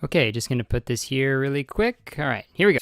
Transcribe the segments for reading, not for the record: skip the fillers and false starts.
Okay, just gonna put this here really quick. All right, here we go.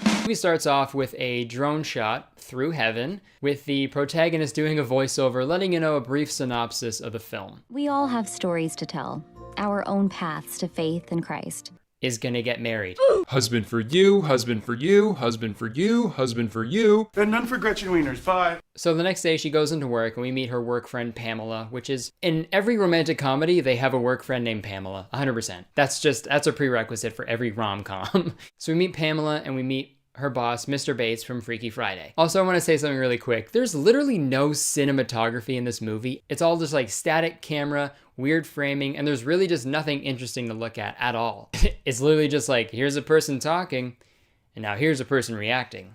The movie starts off with a drone shot through heaven, with the protagonist doing a voiceover, letting you know a brief synopsis of the film. We all have stories to tell, our own paths to faith in Christ. Is gonna get married. Husband for you, husband for you, husband for you, husband for you. And none for Gretchen Wieners, bye. So the next day she goes into work and we meet her work friend Pamela, which is, in every romantic comedy, they have a work friend named Pamela, 100%. That's a prerequisite for every rom-com. So we meet Pamela and we meet her boss, Mr. Bates from Freaky Friday. Also, I want to say something really quick. There's literally no cinematography in this movie. It's all just like static camera, weird framing, and there's really just nothing interesting to look at all. It's literally just like, here's a person talking, and now here's a person reacting.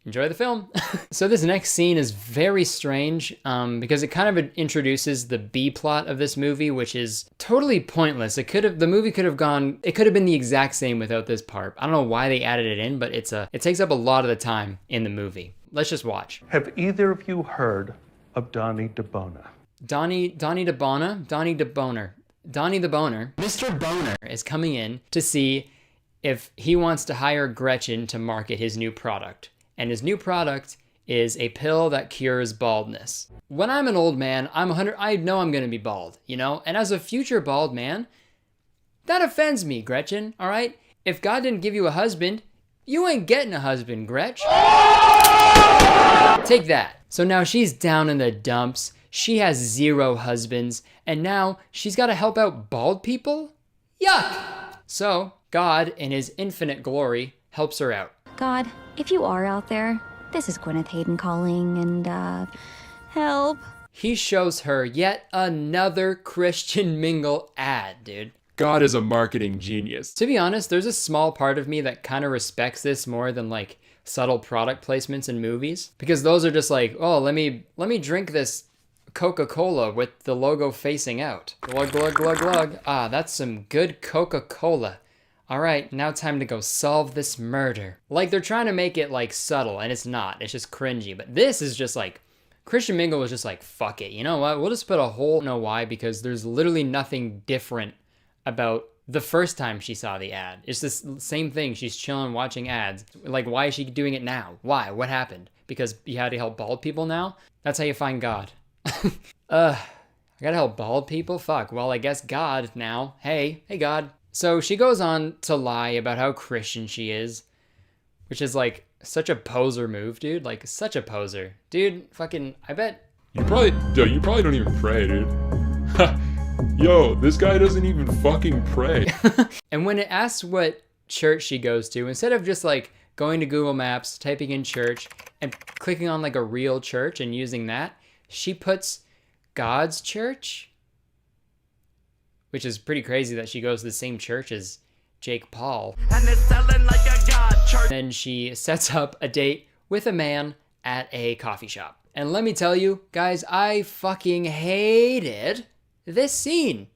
Enjoy the film. So this next scene is very strange because it kind of introduces the B plot of this movie, which is totally pointless. The movie could have been the exact same without this part. I don't know why they added it in, but it takes up a lot of the time in the movie. Let's just watch. Have either of you heard of Donnie DeBona? Donnie the Boner. Mr. Boner is coming in to see if he wants to hire Gretchen to market his new product. And his new product is a pill that cures baldness. When I'm an old man, I know I'm gonna be bald, you know? And as a future bald man, that offends me, Gretchen, all right? If God didn't give you a husband, you ain't getting a husband, Gretch. Take that. So now she's down in the dumps. She has 0 husbands, and now she's gotta help out bald people? Yuck! So God, in his infinite glory, helps her out. God, if you are out there, this is Gwyneth Hayden calling, and, help. He shows her yet another Christian Mingle ad, dude. God is a marketing genius. To be honest, there's a small part of me that kind of respects this more than like subtle product placements in movies, because those are just like, oh, let me drink this Coca-Cola with the logo facing out. Glug, glug, glug, glug. Ah, that's some good Coca-Cola. All right, now time to go solve this murder. Like, they're trying to make it like subtle, and it's not. It's just cringy. But this is just like, Christian Mingle was just like, fuck it. You know what? We'll just put a whole, know why? Because there's literally nothing different about the first time she saw the ad. It's the same thing. She's chilling, watching ads. Like, why is she doing it now? Why? What happened? Because you had to help bald people now? That's how you find God. I gotta help bald people? Fuck. Well, I guess God now. Hey God. So she goes on to lie about how Christian she is, which is like such a poser move, dude. Like, such a poser. Dude, fucking, I bet. You probably don't even pray, dude. Yo, this guy doesn't even fucking pray. And when it asks what church she goes to, instead of just like going to Google Maps, typing in church, and clicking on like a real church and using that, she puts God's church, which is pretty crazy that she goes to the same church as Jake Paul. And it's selling like a God church. Then she sets up a date with a man at a coffee shop. And let me tell you, guys, I fucking hated this scene.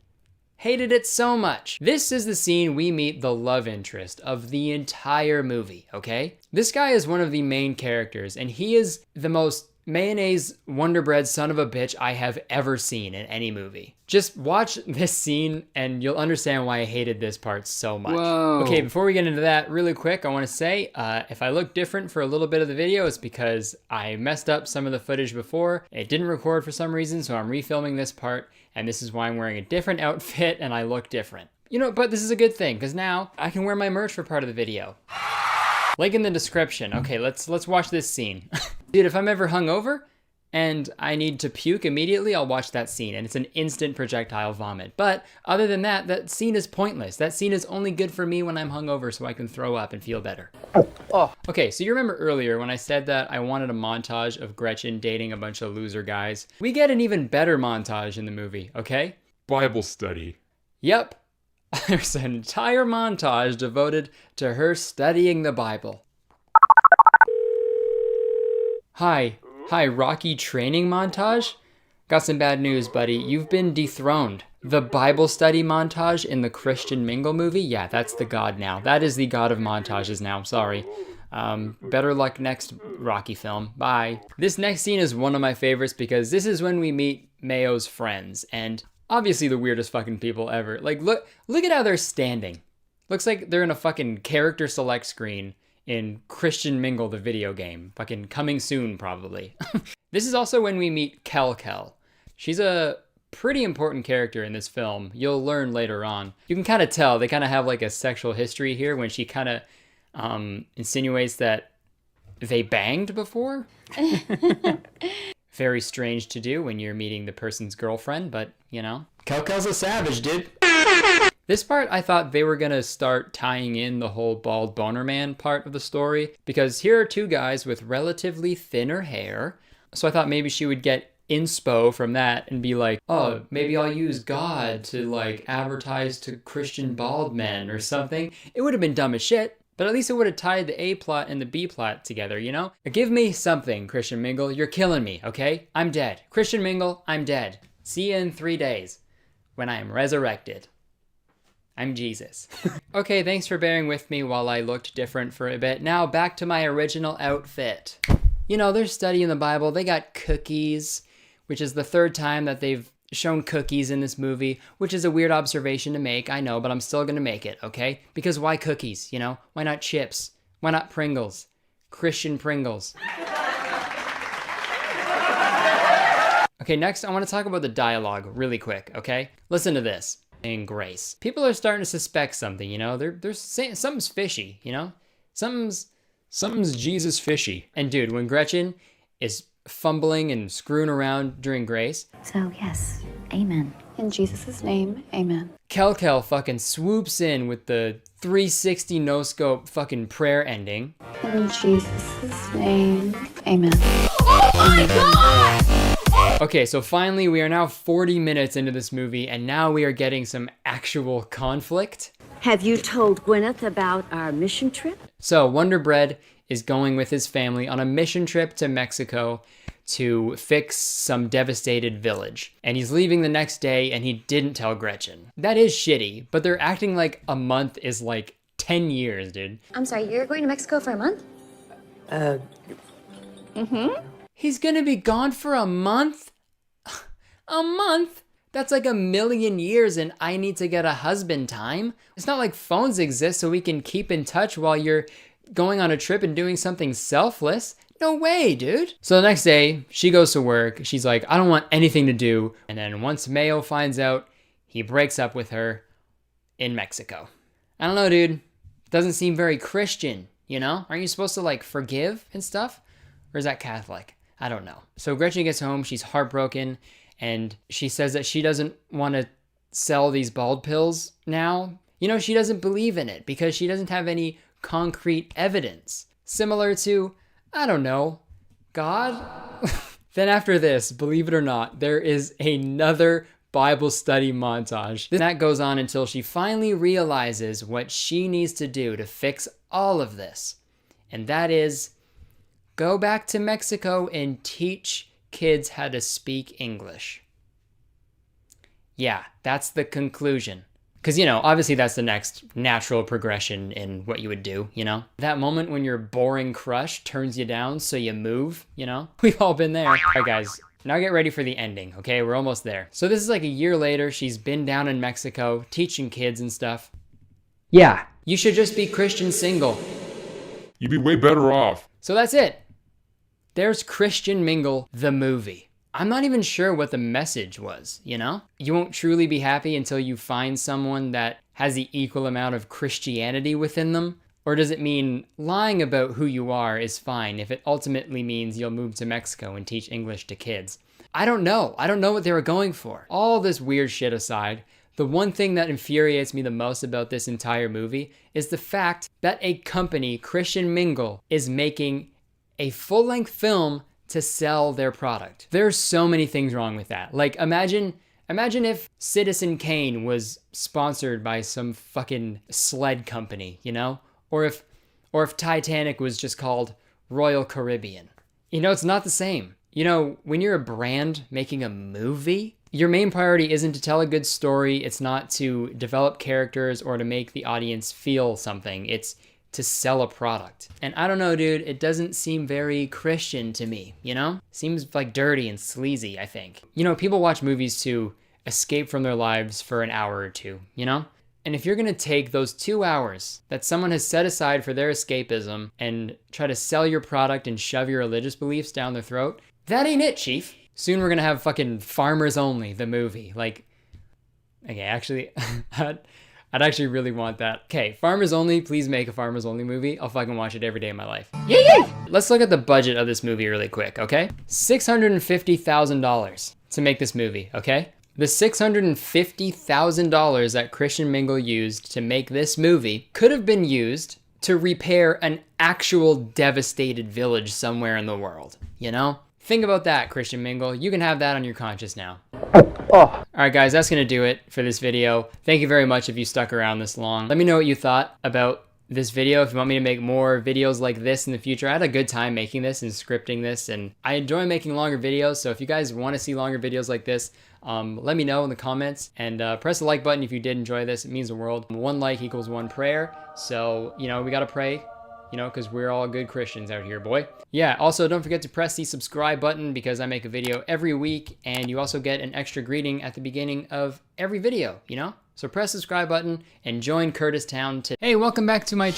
Hated it so much. This is the scene we meet the love interest of the entire movie, okay? This guy is one of the main characters, and he is the most mayonnaise Wonder Bread son of a bitch I have ever seen in any movie. Just watch this scene and you'll understand why I hated this part so much. Whoa. Okay, before we get into that, really quick, I want to say, if I look different for a little bit of the video, it's because I messed up some of the footage before. It didn't record for some reason, so I'm refilming this part, and this is why I'm wearing a different outfit and I look different. You know, but this is a good thing, because now I can wear my merch for part of the video. Link in the description. Okay, let's watch this scene. Dude, if I'm ever hungover and I need to puke immediately, I'll watch that scene, and it's an instant projectile vomit. But other than that, that scene is pointless. That scene is only good for me when I'm hungover so I can throw up and feel better. Oh. Okay, so you remember earlier when I said that I wanted a montage of Gretchen dating a bunch of loser guys? We get an even better montage in the movie, okay? Bible study. Yep. There's an entire montage devoted to her studying the Bible. Hi, Rocky training montage? Got some bad news, buddy. You've been dethroned. The Bible study montage in the Christian Mingle movie? Yeah, that's the god now. That is the god of montages now, sorry. Better luck next Rocky film. Bye. This next scene is one of my favorites because this is when we meet Mayo's friends, and obviously the weirdest fucking people ever. Like, look at how they're standing. Looks like they're in a fucking character select screen in Christian Mingle, the video game. Fucking coming soon, probably. This is also when we meet Kel. She's a pretty important character in this film. You'll learn later on. You can kind of tell they kind of have like a sexual history here when she kind of insinuates that they banged before. Very strange to do when you're meeting the person's girlfriend, but you know. Kel's a savage, dude. This part, I thought they were gonna start tying in the whole bald boner man part of the story, because here are two guys with relatively thinner hair. So I thought maybe she would get inspo from that and be like, oh, maybe I'll use God to like advertise to Christian bald men or something. It would have been dumb as shit, but at least it would have tied the A plot and the B plot together, you know? Give me something, Christian Mingle. You're killing me, okay? I'm dead. Christian Mingle, I'm dead. See you in 3 days when I am resurrected. I'm Jesus. Okay, thanks for bearing with me while I looked different for a bit. Now back to my original outfit. You know, they're studying the Bible. They got cookies, which is the 3rd time that they've shown cookies in this movie, which is a weird observation to make, I know, but I'm still gonna make it, okay? Because why cookies, you know? Why not chips? Why not Pringles? Christian Pringles. Okay, next I want to talk about the dialogue really quick, okay? Listen to this. In Grace. People are starting to suspect something, you know? They're saying something's fishy, you know? Something's Jesus fishy. And dude, when Gretchen is fumbling and screwing around during Grace. So yes, amen. In Jesus' name, amen. Kel fucking swoops in with the 360 no-scope fucking prayer ending. In Jesus' name, amen. Oh my God! Okay, so finally we are now 40 minutes into this movie, and now we are getting some actual conflict. Have you told Gwyneth about our mission trip? So Wonder Bread is going with his family on a mission trip to Mexico to fix some devastated village. And he's leaving the next day, and he didn't tell Gretchen. That is shitty, but they're acting like a month is like 10 years, dude. I'm sorry, you're going to Mexico for a month? He's gonna be gone for a month? A month? That's like 1,000,000 years and I need to get a husband time. It's not like phones exist so we can keep in touch while you're going on a trip and doing something selfless. No way, dude. So the next day, she goes to work. She's like, I don't want anything to do. And then once Mayo finds out, he breaks up with her in Mexico. I don't know, dude. Doesn't seem very Christian, you know? Aren't you supposed to like forgive and stuff? Or is that Catholic? I don't know. So Gretchen gets home, she's heartbroken, and she says that she doesn't want to sell these bald pills now. You know, she doesn't believe in it because she doesn't have any concrete evidence. Similar to, I don't know, God? Then after this, believe it or not, there is another Bible study montage. That goes on until she finally realizes what she needs to do to fix all of this. And that is go back to Mexico and teach kids how to speak English. Yeah, that's the conclusion. Because, you know, obviously that's the next natural progression in what you would do, you know? That moment when your boring crush turns you down so you move, you know? We've all been there. All right, guys, now get ready for the ending, okay? We're almost there. So this is like a year later. She's been down in Mexico teaching kids and stuff. Yeah, you should just be Christian single. You'd be way better off. So that's it. There's Christian Mingle, the movie. I'm not even sure what the message was, you know? You won't truly be happy until you find someone that has the equal amount of Christianity within them? Or does it mean lying about who you are is fine if it ultimately means you'll move to Mexico and teach English to kids? I don't know. I don't know what they were going for. All this weird shit aside, the one thing that infuriates me the most about this entire movie is the fact that a company, Christian Mingle, is making a full-length film to sell their product. There's so many things wrong with that. Like, imagine if Citizen Kane was sponsored by some fucking sled company, you know? Or if Titanic was just called Royal Caribbean. You know, it's not the same. You know, when you're a brand making a movie, your main priority isn't to tell a good story. It's not to develop characters or to make the audience feel something. It's to sell a product. And I don't know, dude, it doesn't seem very Christian to me, you know? Seems like dirty and sleazy, I think. You know, people watch movies to escape from their lives for an hour or two, you know? And if you're gonna take those 2 hours that someone has set aside for their escapism and try to sell your product and shove your religious beliefs down their throat, that ain't it, chief. Soon we're gonna have fucking Farmers Only, the movie. Like, okay, actually, I'd actually really want that. Okay, Farmers Only, please make a Farmers Only movie. I'll fucking watch it every day of my life. Yay! Let's look at the budget of this movie really quick, okay? $650,000 to make this movie, okay? The $650,000 that Christian Mingle used to make this movie could have been used to repair an actual devastated village somewhere in the world, you know? Think about that, Christian Mingle. You can have that on your conscience now. All right, guys, that's gonna do it for this video. Thank you very much if you stuck around this long. Let me know what you thought about this video. If you want me to make more videos like this in the future, I had a good time making this and scripting this, and I enjoy making longer videos. So if you guys want to see longer videos like this, let me know in the comments, and press the like button if you did enjoy this. It means the world. 1 like equals 1 prayer. So, you know, we gotta pray, you know, because we're all good Christians out here, boy. Yeah, also don't forget to press the subscribe button because I make a video every week, and you also get an extra greeting at the beginning of every video, you know? So press the subscribe button and join Kurtis Town to— Hey, welcome back to my—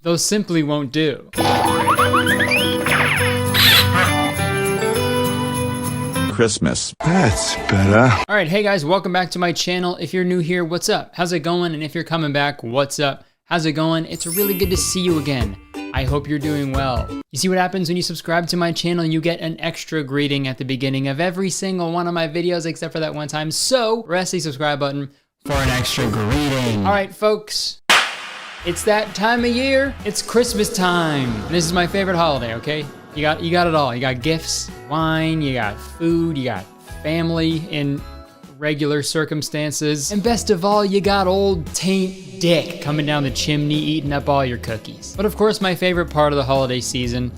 Those simply won't do. Christmas. That's better. All right, hey guys, welcome back to my channel. If you're new here, what's up? How's it going? And if you're coming back, what's up? How's it going? It's really good to see you again. I hope you're doing well. You see what happens when you subscribe to my channel? You get an extra greeting at the beginning of every single one of my videos except for that one time. So press the subscribe button for an extra greeting. All right, folks. It's that time of year. It's Christmas time. This is my favorite holiday, okay? You got it all. You got gifts, wine, you got food, you got family in regular circumstances. And best of all, you got old Taint Dick coming down the chimney eating up all your cookies. But of course, my favorite part of the holiday season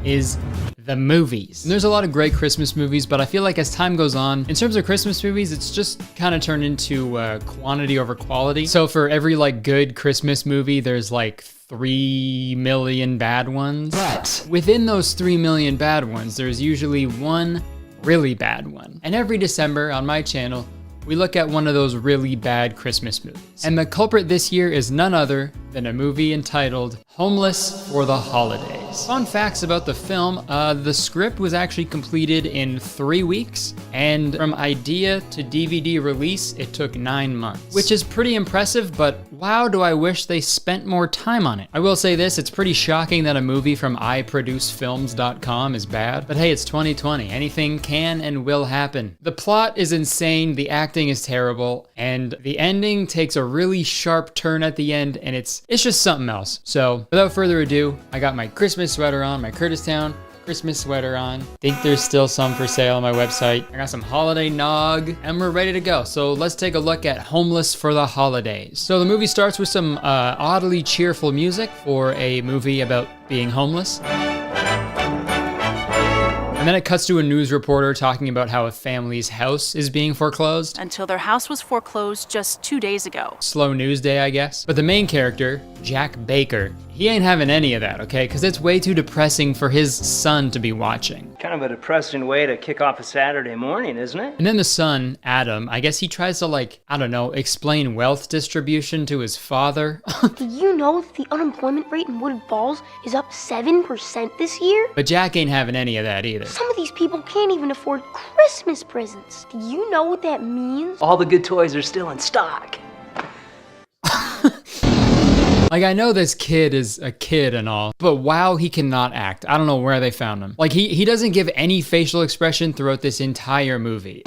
is the movies. And there's a lot of great Christmas movies, but I feel like as time goes on, in terms of Christmas movies, it's just kind of turned into quantity over quality. So for every like good Christmas movie, there's like 3 million bad ones. But within those 3 million bad ones, there's usually one really bad one. And every December on my channel, we look at one of those really bad Christmas movies. And the culprit this year is none other than a movie entitled Homeless for the Holidays. Fun facts about the film, the script was actually completed in 3 weeks, and from idea to DVD release, it took 9 months, which is pretty impressive, but wow, do I wish they spent more time on it. I will say this, it's pretty shocking that a movie from iproducefilms.com is bad, but hey, it's 2020. Anything can and will happen. The plot is insane, the acting is terrible, and the ending takes a really sharp turn at the end, and it's just something else. So without further ado, I got my Christmas sweater on, my Kurtis Town Christmas sweater on. Think there's still some for sale on my website. I got some holiday nog, and we're ready to go. So let's take a look at Homeless for the Holidays. So the movie starts with some oddly cheerful music for a movie about being homeless. And then it cuts to a news reporter talking about how a family's house is being foreclosed. Until their house was foreclosed just 2 days ago. Slow news day, I guess. But the main character, Jack Baker, he ain't having any of that, okay? Because it's way too depressing for his son to be watching. Kind of a depressing way to kick off a Saturday morning, isn't it? And then the son, Adam, I guess he tries to like, I don't know, explain wealth distribution to his father. Did you know that the unemployment rate in Wooded Falls is up 7% this year? But Jack ain't having any of that either. Some of these people can't even afford Christmas presents. Do you know what that means? All the good toys are still in stock. Like, I know this kid is a kid and all, but wow, he cannot act. I don't know where they found him. Like, he doesn't give any facial expression throughout this entire movie.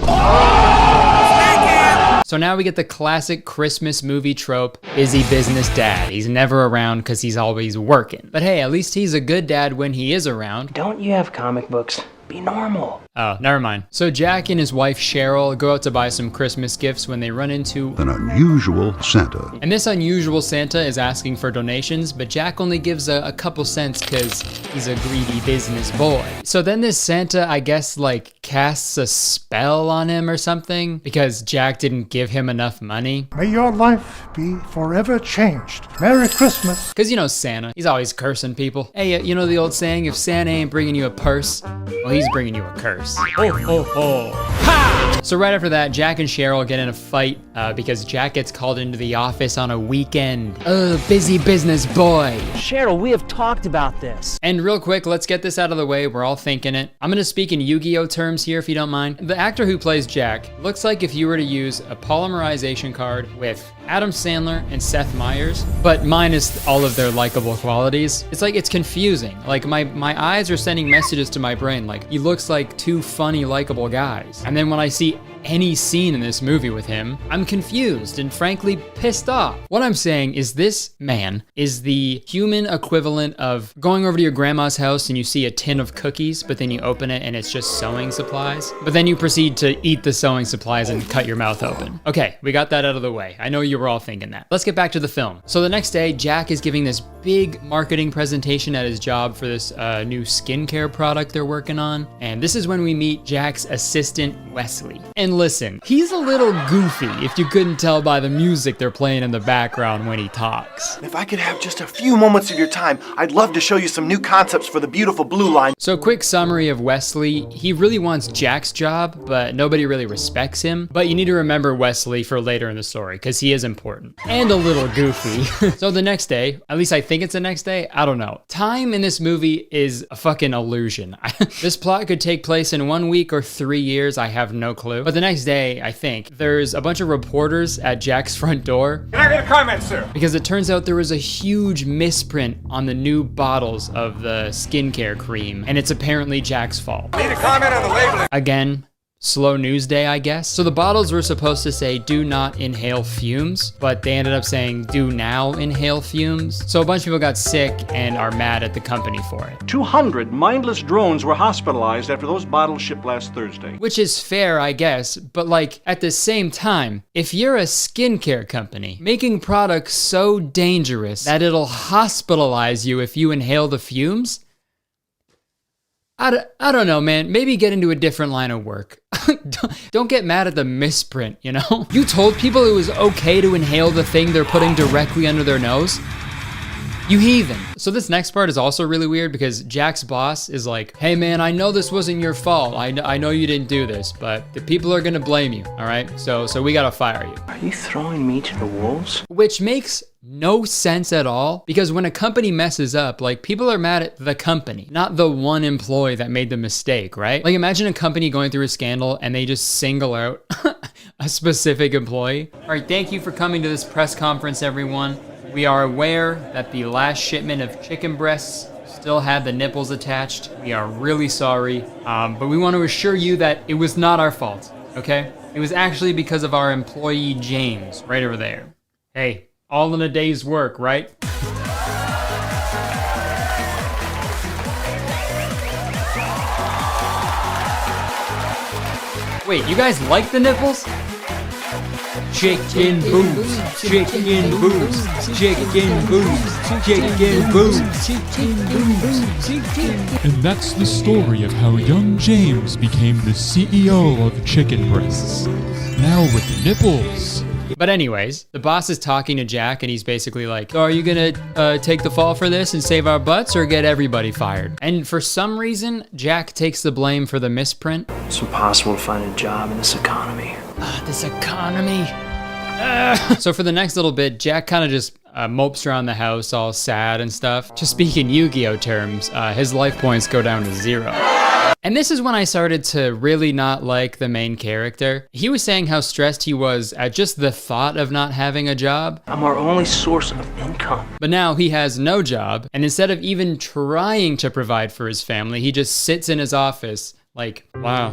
So now we get the classic Christmas movie trope, busy business dad. He's never around because he's always working. But hey, at least he's a good dad when he is around. Don't you have comic books? Be normal. Oh, never mind. So Jack and his wife Cheryl go out to buy some Christmas gifts when they run into An unusual Santa. And this unusual Santa is asking for donations, but Jack only gives a couple cents because he's a greedy business boy. So then this Santa, I guess, like casts a spell on him or something because Jack didn't give him enough money. May your life be forever changed. Merry Christmas. Because you know Santa, he's always cursing people. Hey, you know the old saying, if Santa ain't bringing you a purse, well, he's bringing you a curse. Ho, ho, ho. Ha! So right after that, Jack and Cheryl get in a fight because Jack gets called into the office on a weekend. Busy business boy. Cheryl, we have talked about this. And real quick, let's get this out of the way. We're all thinking it. I'm gonna speak in Yu-Gi-Oh terms here if you don't mind. The actor who plays Jack looks like if you were to use a polymerization card with Adam Sandler and Seth Meyers, but minus all of their likable qualities. It's like, it's confusing. Like my eyes are sending messages to my brain like, he looks like two funny, likable guys. And then when I see any scene in this movie with him, I'm confused and frankly pissed off. What I'm saying is this man is the human equivalent of going over to your grandma's house and you see a tin of cookies, but then you open it and it's just sewing supplies. But then you proceed to eat the sewing supplies and cut your mouth open. Okay, we got that out of the way. I know you were all thinking that. Let's get back to the film. So the next day, Jack is giving this big marketing presentation at his job for this new skincare product they're working on. And this is when we meet Jack's assistant, Wesley. And listen, he's a little goofy if you couldn't tell by the music they're playing in the background when he talks. If I could have just a few moments of your time, I'd love to show you some new concepts for the beautiful blue line. So quick summary of Wesley. He really wants Jack's job, but nobody really respects him. But you need to remember Wesley for later in the story because he is important and a little goofy. So the next day, at least I think it's the next day, I don't know. Time in this movie is a fucking illusion. This plot could take place in 1 week or 3 years, I have no clue. But the next day, I think, there's a bunch of reporters at Jack's front door. Can I get a comment, sir? Because it turns out there was a huge misprint on the new bottles of the skincare cream, and it's apparently Jack's fault. Need a comment on the labeling. Again, slow news day, I guess. So the bottles were supposed to say, do not inhale fumes, but they ended up saying, do now inhale fumes. So a bunch of people got sick and are mad at the company for it. 200 mindless drones were hospitalized after those bottles shipped last Thursday. Which is fair, I guess, but like, at the same time, if you're a skincare company making products so dangerous that it'll hospitalize you if you inhale the fumes, I don't know, man. Maybe get into a different line of work. Don't get mad at the misprint, you know? You told people it was okay to inhale the thing they're putting directly under their nose? You heathen. So this next part is also really weird because Jack's boss is like, hey man, I know this wasn't your fault. I know you didn't do this, but the people are gonna blame you, all right? So we gotta fire you. Are you throwing me to the wolves? Which makes no sense at all because when a company messes up, like people are mad at the company, not the one employee that made the mistake, right? Like imagine a company going through a scandal and they just single out a specific employee. All right, thank you for coming to this press conference, everyone. We are aware that the last shipment of chicken breasts still had the nipples attached. We are really sorry, but we want to assure you that it was not our fault, okay? It was actually because of our employee, James, right over there. Hey, all in a day's work, right? Wait, you guys like the nipples? Chicken boobs, chicken boobs, chicken boobs, chicken boobs, chicken boobs. And that's the story of how young James became the CEO of Chicken Breasts. Now with nipples. But anyways, the boss is talking to Jack and he's basically like, so are you gonna take the fall for this and save our butts or get everybody fired? And for some reason, Jack takes the blame for the misprint. It's impossible to find a job in this economy. This economy. So for the next little bit, Jack kind of just mopes around the house all sad and stuff. To speak in Yu-Gi-Oh terms, his life points go down to 0. And this is when I started to really not like the main character. He was saying how stressed he was at just the thought of not having a job. I'm our only source of income. But now he has no job, and instead of even trying to provide for his family, he just sits in his office like, wow,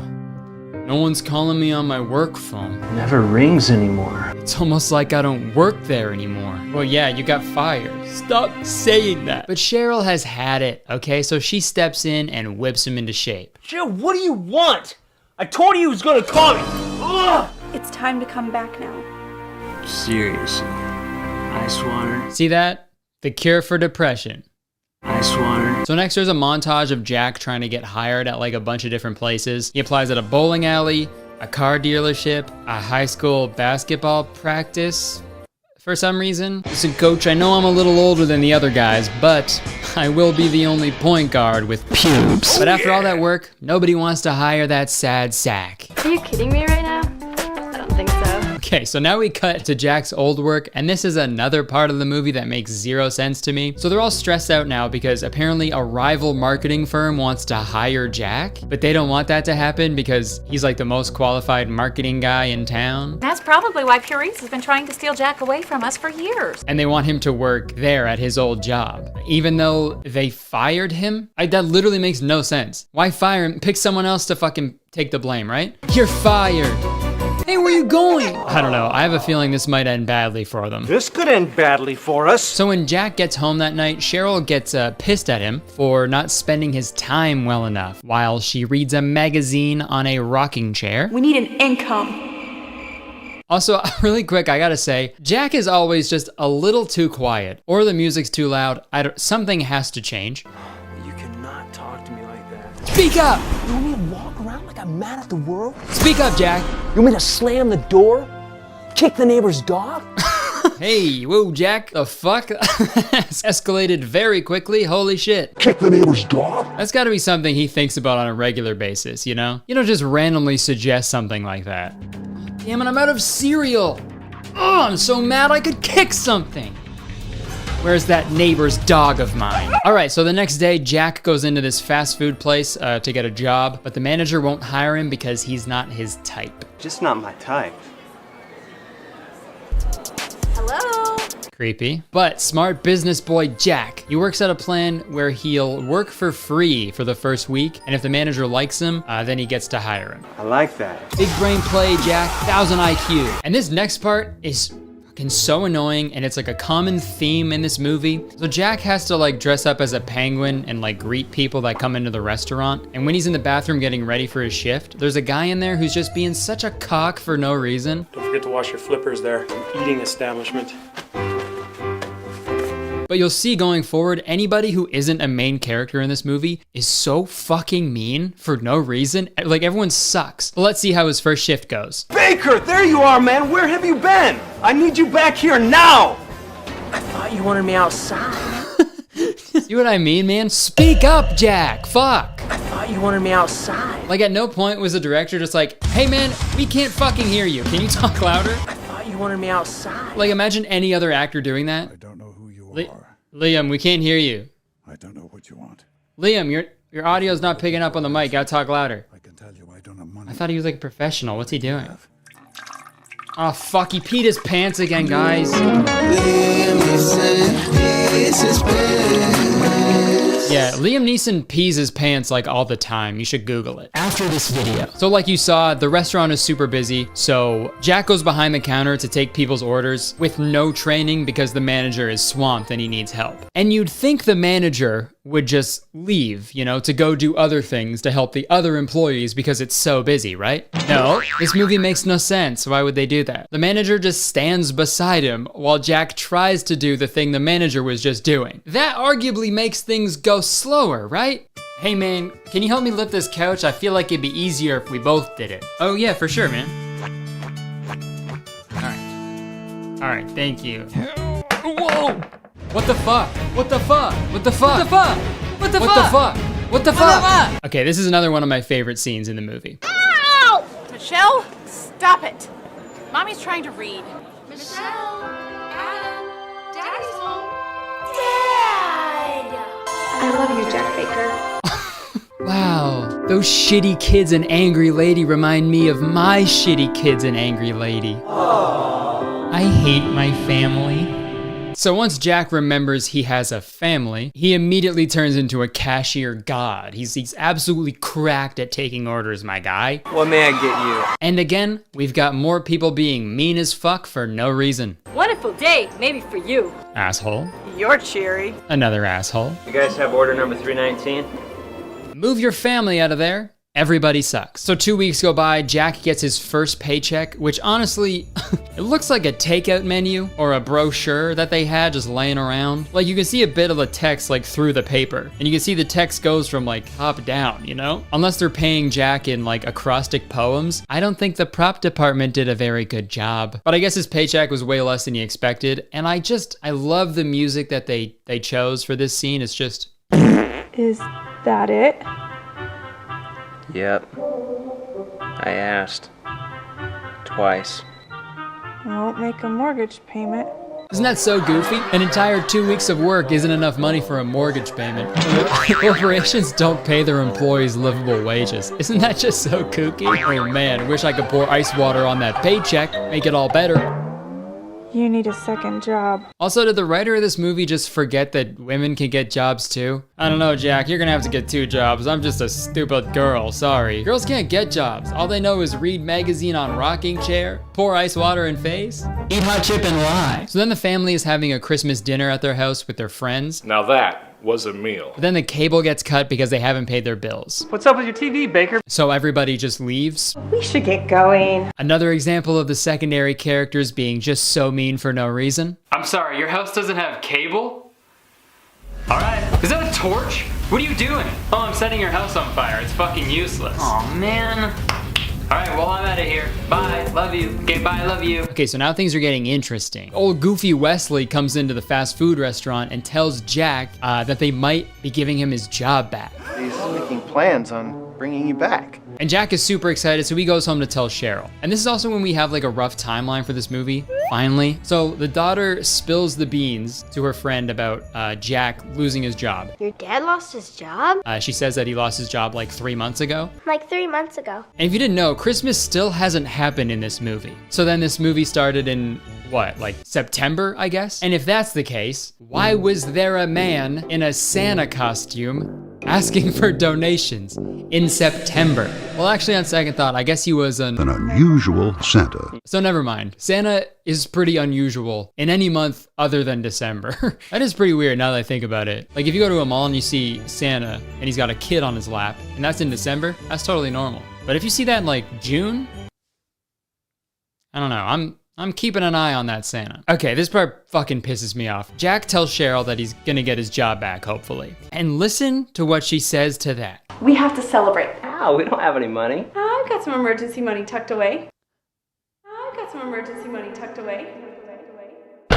No one's calling me on my work phone. It never rings anymore. It's almost like I don't work there anymore. Well, yeah, you got fired. Stop saying that. But Cheryl has had it, okay? So she steps in and whips him into shape. Jill, what do you want? I told you he was gonna call me. Ugh! It's time to come back now. Seriously. Ice water. See that? The cure for depression. Ice water. So next there's a montage of Jack trying to get hired at like a bunch of different places. He applies at a bowling alley, a car dealership, a high school basketball practice. For some reason. Listen, coach, I know I'm a little older than the other guys, but I will be the only point guard with pubes. But after all that work, nobody wants to hire that sad sack. Are you kidding me right now? I don't think so. Okay, so now we cut to Jack's old work, and this is another part of the movie that makes zero sense to me. So they're all stressed out now because apparently a rival marketing firm wants to hire Jack, but they don't want that to happen because he's like the most qualified marketing guy in town. That's probably why Kurtis has been trying to steal Jack away from us for years. And they want him to work there at his old job. Even though they fired him? That literally makes no sense. Why fire him? Pick someone else to fucking take the blame, right? You're fired. Hey, where you going? I don't know. I have a feeling this might end badly for them. This could end badly for us. So when Jack gets home that night, Cheryl gets pissed at him for not spending his time well enough while she reads a magazine on a rocking chair. We need an income. Also, really quick, I gotta say, Jack is always just a little too quiet, or the music's too loud. Something has to change. You cannot talk to me like that. Speak up! You want me to walk around like I'm mad at the world? Speak up, Jack! You want me to slam the door? Kick the neighbor's dog? Hey, whoa, Jack, the fuck? Escalated very quickly, holy shit. Kick the neighbor's dog? That's gotta be something he thinks about on a regular basis, you know? You don't just randomly suggest something like that. Damn it, I'm out of cereal. Oh, I'm so mad I could kick something. Where's that neighbor's dog of mine? All right, so the next day, Jack goes into this fast food place to get a job, but the manager won't hire him because he's not his type. Just not my type. Hello? Creepy. But smart business boy Jack, he works out a plan where he'll work for free for the first week, and if the manager likes him, then he gets to hire him. I like that. Big brain play, Jack, 1000 IQ. And this next part is fucking so annoying, and it's like a common theme in this movie. So Jack has to like dress up as a penguin and like greet people that come into the restaurant. And when he's in the bathroom getting ready for his shift, there's a guy in there who's just being such a cock for no reason. Don't forget to wash your flippers there. Eating establishment. But you'll see going forward, anybody who isn't a main character in this movie is so fucking mean for no reason. Like, everyone sucks. But let's see how his first shift goes. Baker, there you are, man. Where have you been? I need you back here now. I thought you wanted me outside. See what I mean, man? Speak up, Jack. Fuck. I thought you wanted me outside. Like, at no point was the director just like, hey, man, we can't fucking hear you. Can you talk louder? I thought you wanted me outside. Like, imagine any other actor doing that. I don't know who you are. Liam, we can't hear you. I don't know what you want. Liam, your audio's not picking up on the mic. Gotta talk louder. I can tell you I don't have money. I thought he was like a professional. What's he doing? Oh, fuck. He peed his pants again, guys. Yeah, Liam Neeson pees his pants like all the time. You should Google it. After this video. So like you saw, the restaurant is super busy. So Jack goes behind the counter to take people's orders with no training because the manager is swamped and he needs help. And you'd think the manager would just leave, you know, to go do other things to help the other employees because it's so busy, right? No, this movie makes no sense. Why would they do that? The manager just stands beside him while Jack tries to do the thing the manager was just doing. That arguably makes things go slower, right? Hey man, can you help me lift this couch? I feel like it'd be easier if we both did it. Oh yeah, for sure, man. All right, thank you. Whoa! What the fuck? What the fuck? What the fuck? What the fuck? What the fuck? What the fuck? Okay, this is another one of my favorite scenes in the movie. Ow! Michelle, stop it. Mommy's trying to read. Michelle, Adam, Daddy's home. Dad! I love you, Jack Baker. Wow, those shitty kids and angry lady remind me of my shitty kids and angry lady. I hate my family. So once Jack remembers he has a family, he immediately turns into a cashier god. He's absolutely cracked at taking orders, my guy. What may I get you? And again, we've got more people being mean as fuck for no reason. Wonderful day, maybe for you. Asshole. You're cheery. Another asshole. You guys have order number 319? Move your family out of there. Everybody sucks. So 2 weeks go by, Jack gets his first paycheck, which honestly, it looks like a takeout menu or a brochure that they had just laying around. Like you can see a bit of the text like through the paper, and you can see the text goes from like top down, you know? Unless they're paying Jack in like acrostic poems, I don't think the prop department did a very good job. But I guess his paycheck was way less than he expected, and I love the music that they chose for this scene. It's just... Is that it? Yep. I asked. Twice. I won't make a mortgage payment. Isn't that so goofy? An entire 2 weeks of work isn't enough money for a mortgage payment. Corporations don't pay their employees livable wages. Isn't that just so kooky? Oh man, wish I could pour ice water on that paycheck, make it all better. You need a second job. Also, did the writer of this movie just forget that women can get jobs too? I don't know, Jack, you're gonna have to get 2 jobs. I'm just a stupid girl, sorry. Girls can't get jobs. All they know is read magazine on rocking chair, pour ice water in face, eat hot chip and lie. So then the family is having a Christmas dinner at their house with their friends. Now that was a meal. But then the cable gets cut because they haven't paid their bills. What's up with your TV, Baker? So everybody just leaves. We should get going. Another example of the secondary characters being just so mean for no reason. I'm sorry, your house doesn't have cable? All right. Is that a torch? What are you doing? Oh, I'm setting your house on fire. It's fucking useless. Oh man. All right, well, I'm out of here. Bye, love you. Okay, bye, love you. Okay, so now things are getting interesting. Old Goofy Wesley comes into the fast food restaurant and tells Jack that they might be giving him his job back. He's making plans on bringing you back. And Jack is super excited, so he goes home to tell Cheryl. And this is also when we have like a rough timeline for this movie, finally. So the daughter spills the beans to her friend about Jack losing his job. Your dad lost his job? She says that he lost his job like 3 months ago. Like 3 months ago. And if you didn't know, Christmas still hasn't happened in this movie. So then this movie started in, what, like September, I guess? And if that's the case, why was there a man in a Santa costume asking for donations in September? Well, actually, on second thought, I guess he was an unusual Santa. So never mind. Santa is pretty unusual in any month other than December. That is pretty weird now that I think about it. Like if you go to a mall and you see Santa and he's got a kid on his lap and that's in December, that's totally normal. But if you see that in like June, I don't know, I'm keeping an eye on that Santa. Okay, this part fucking pisses me off. Jack tells Cheryl that he's gonna get his job back, hopefully. And listen to what she says to that. We have to celebrate. Ow, we don't have any money. I've got some emergency money tucked away.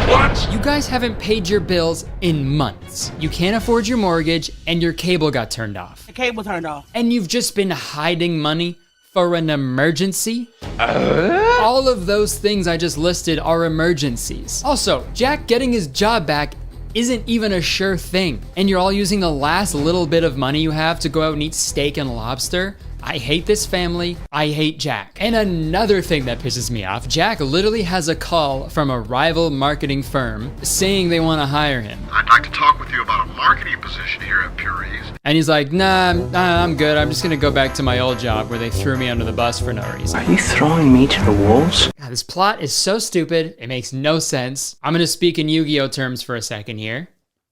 What? You guys haven't paid your bills in months. You can't afford your mortgage and your cable got turned off. The cable turned off. And you've just been hiding money for an emergency? All of those things I just listed are emergencies. Also, Jack getting his job back isn't even a sure thing. And you're all using the last little bit of money you have to go out and eat steak and lobster? I hate this family. I hate Jack. And another thing that pisses me off, Jack literally has a call from a rival marketing firm saying they want to hire him. I'd like to talk with you about a marketing position here at Puree's. And he's like, nah, I'm good. I'm just gonna go back to my old job where they threw me under the bus for no reason. Are you throwing me to the wolves? God, this plot is so stupid. It makes no sense. I'm gonna speak in Yu-Gi-Oh terms for a second here.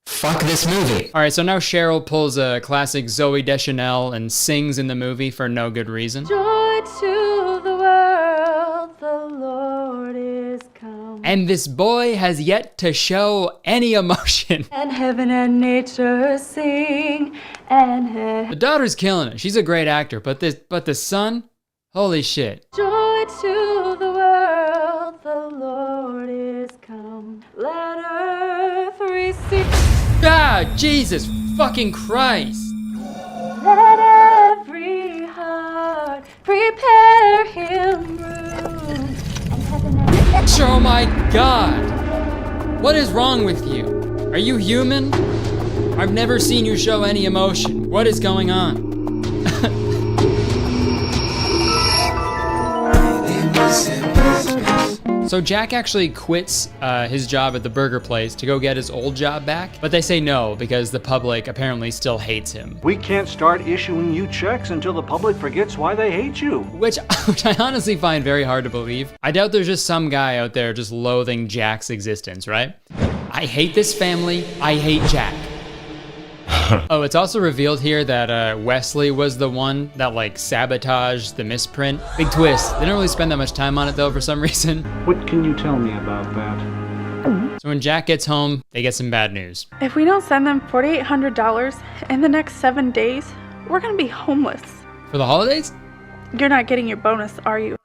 Fuck this movie. All right, so now Cheryl pulls a classic Zooey Deschanel and sings in the movie for no good reason. Joy to the world, the Lord is come. And this boy has yet to show any emotion. And heaven and nature sing, and The daughter's killing it. She's a great actor, but the son, holy shit. Joy to the world, the Lord is come. Let earth receive. Ah, Jesus fucking Christ. Let every heart prepare him room. Oh my God. What is wrong with you? Are you human? I've never seen you show any emotion. What is going on? So Jack actually quits his job at the burger place to go get his old job back, but they say no because the public apparently still hates him. We can't start issuing you checks until the public forgets why they hate you. Which I honestly find very hard to believe. I doubt there's just some guy out there just loathing Jack's existence, right? I hate this family, I hate Jack. Oh, it's also revealed here that Wesley was the one that like sabotaged the misprint. Big twist. They don't really spend that much time on it though for some reason. What can you tell me about that? So when Jack gets home, they get some bad news. If we don't send them $4,800 in the next 7 days, we're gonna be homeless. For the holidays? You're not getting your bonus, are you?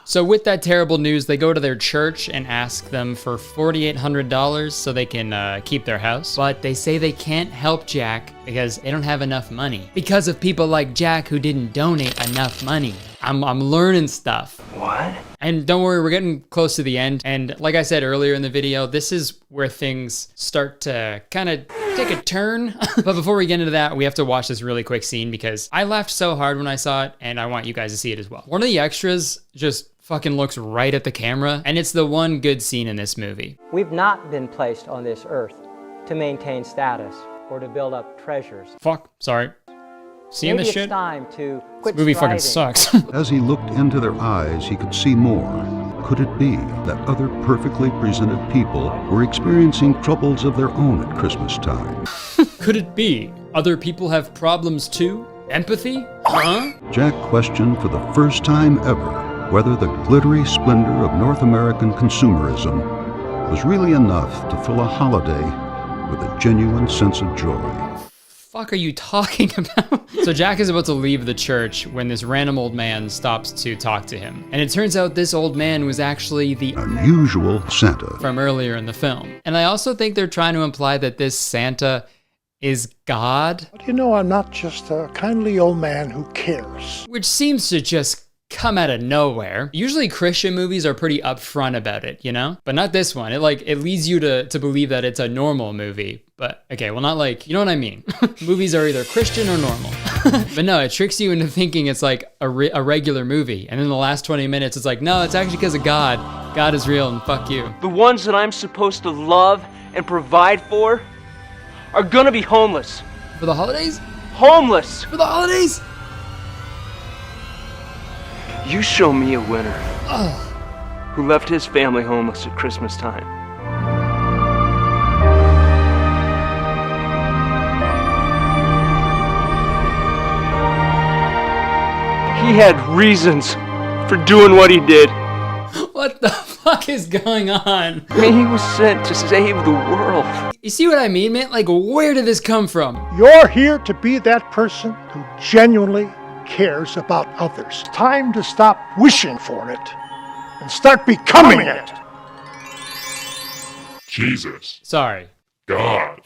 So with that terrible news, they go to their church and ask them for $4,800 so they can keep their house. But they say they can't help Jack because they don't have enough money. Because of people like Jack who didn't donate enough money. I'm learning stuff. What? And don't worry, we're getting close to the end. And like I said earlier in the video, this is where things start to kind of take a turn. But before we get into that, we have to watch this really quick scene because I laughed so hard when I saw it and I want you guys to see it as well. One of the extras just fucking looks right at the camera and it's the one good scene in this movie. We've not been placed on this earth to maintain status or to build up treasures. Fuck, sorry. Seeing Maybe this shit? It's time to quit This movie fucking striving. sucks. As he looked into their eyes, he could see more. Could it be that other perfectly presented people were experiencing troubles of their own at Christmas time? Could it be other people have problems too? Empathy? Huh? Jack questioned for the first time ever whether the glittery splendor of North American consumerism was really enough to fill a holiday with a genuine sense of joy. Fuck are you talking about? So Jack is about to leave the church when this random old man stops to talk to him. And it turns out this old man was actually the unusual Santa from earlier in the film. And I also think they're trying to imply that this Santa is God. But you know, I'm not just a kindly old man who cares. Which seems to just come out of nowhere. Usually Christian movies are pretty upfront about it, you know? But not this one. It leads you to believe that it's a normal movie. But okay, well, not like, you know what I mean? Movies are either Christian or normal. But no, it tricks you into thinking it's like a regular movie. And in the last 20 minutes, it's like, no, it's actually because of God. God is real and fuck you. The ones that I'm supposed to love and provide for are gonna be homeless. For the holidays? Homeless! For the holidays? You show me a winner Ugh. who left his family homeless at Christmas time. He had reasons for doing what he did. What the fuck is going on? I mean, he was sent to save the world. You see what I mean, man? Like, where did this come from? You're here to be that person who genuinely cares about others. Time to stop wishing for it and start becoming it. Jesus. Sorry. God.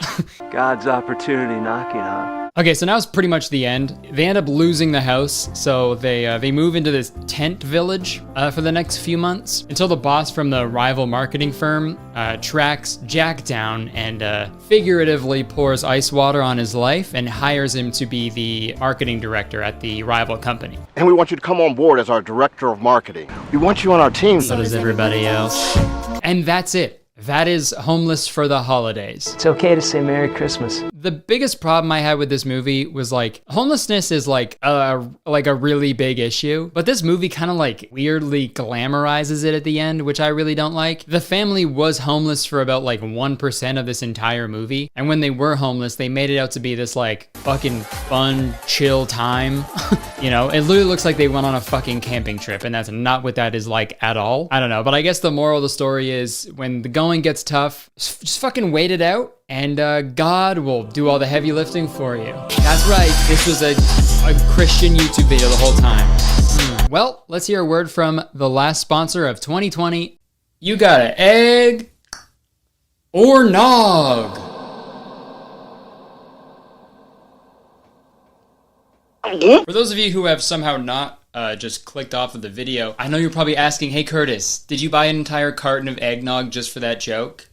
God's opportunity knocking on. Okay, so now it's pretty much the end. They end up losing the house, so they move into this tent village for the next few months until the boss from the rival marketing firm tracks Jack down and figuratively pours ice water on his life and hires him to be the marketing director at the rival company. And we want you to come on board as our director of marketing. We want you on our team. So does everybody else. And that's it. That is Homeless for the Holidays. It's okay to say Merry Christmas. The biggest problem I had with this movie was like, homelessness is like a really big issue, but this movie kind of like weirdly glamorizes it at the end, which I really don't like. The family was homeless for about like 1% of this entire movie, and when they were homeless, they made it out to be this like fucking fun, chill time. You know, it literally looks like they went on a fucking camping trip, and that's not what that is like at all. I don't know, but I guess the moral of the story is when the going gets tough, just fucking wait it out, and God will do all the heavy lifting for you. That's right, this was a Christian YouTube video the whole time. Well, let's hear a word from the last sponsor of 2020. You got an egg or nog? For those of you who have somehow not just clicked off of the video, I know you're probably asking, hey Curtis, did you buy an entire carton of eggnog just for that joke?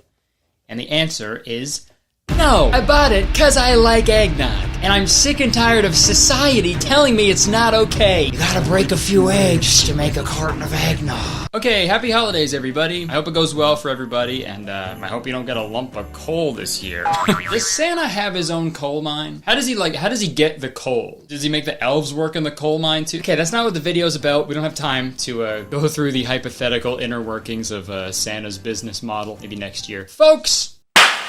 And the answer is No, I bought it because I like eggnog. And I'm sick and tired of society telling me it's not okay. You gotta break a few eggs to make a carton of eggnog. Okay, happy holidays, everybody. I hope it goes well for everybody, and I hope you don't get a lump of coal this year. Does Santa have his own coal mine? How does he get the coal? Does he make the elves work in the coal mine too? Okay, that's not what the video's about. We don't have time to go through the hypothetical inner workings of Santa's business model. Maybe next year. Folks!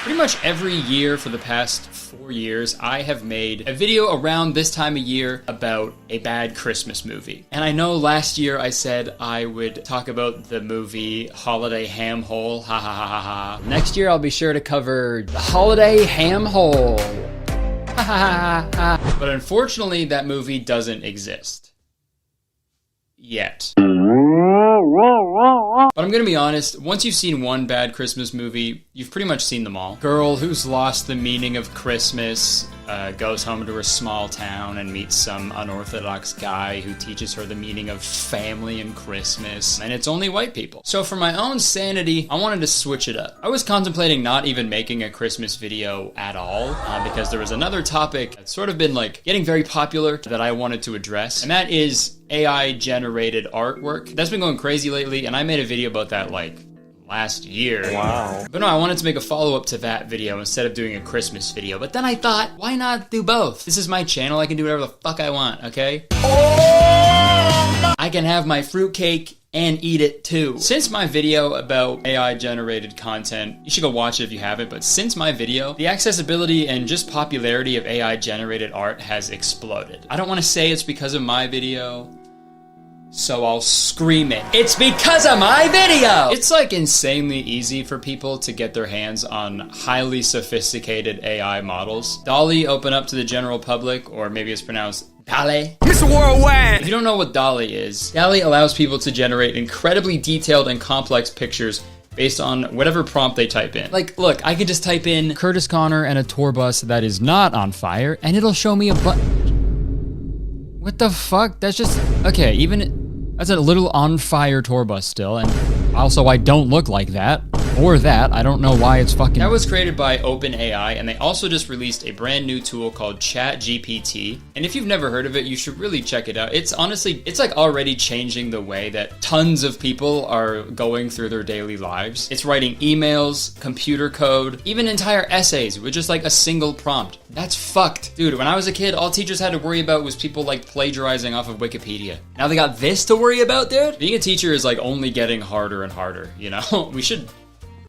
Pretty much every year for the past 4 years, I have made a video around this time of year about a bad Christmas movie. And I know last year I said I would talk about the movie Holiday Ham Hole, ha ha ha ha ha. Next year I'll be sure to cover the Holiday Ham Hole, ha ha ha ha. But unfortunately that movie doesn't exist. Yet. But I'm gonna be honest, once you've seen one bad Christmas movie, you've pretty much seen them all. Girl who's lost the meaning of Christmas, goes home to her small town and meets some unorthodox guy who teaches her the meaning of family and Christmas, and it's only white people. So for my own sanity, I wanted to switch it up. I was contemplating not even making a Christmas video at all, because there was another topic that's sort of been like getting very popular that I wanted to address, and that is AI-generated artwork. That's been going crazy lately, and I made a video about that like last year. Wow. But no, I wanted to make a follow-up to that video instead of doing a Christmas video. But then I thought, why not do both? This is my channel, I can do whatever the fuck I want, okay? I can have my fruitcake and eat it too. Since my video about AI-generated content, you should go watch it if you haven't, but since my video, the accessibility and just popularity of AI-generated art has exploded. I don't want to say it's because of my video, so I'll scream it. It's because of my video! It's like insanely easy for people to get their hands on highly sophisticated AI models. DALL-E open up to the general public, or maybe it's pronounced DALL-E. Mr. Worldwide! If you don't know what DALL-E is, DALL-E allows people to generate incredibly detailed and complex pictures based on whatever prompt they type in. Like, look, I could just type in Kurtis Connor and a tour bus that is not on fire, and it'll show me a what the fuck? That's just, okay, that's a little on fire tour bus still, and also I don't look like that. Or that, I don't know why it's fucking... That was created by OpenAI, and they also just released a brand new tool called ChatGPT. And if you've never heard of it, you should really check it out. It's honestly, it's like already changing the way that tons of people are going through their daily lives. It's writing emails, computer code, even entire essays with just like a single prompt. That's fucked. Dude, when I was a kid, all teachers had to worry about was people like plagiarizing off of Wikipedia. Now they got this to worry about, dude? Being a teacher is like only getting harder and harder, you know? We should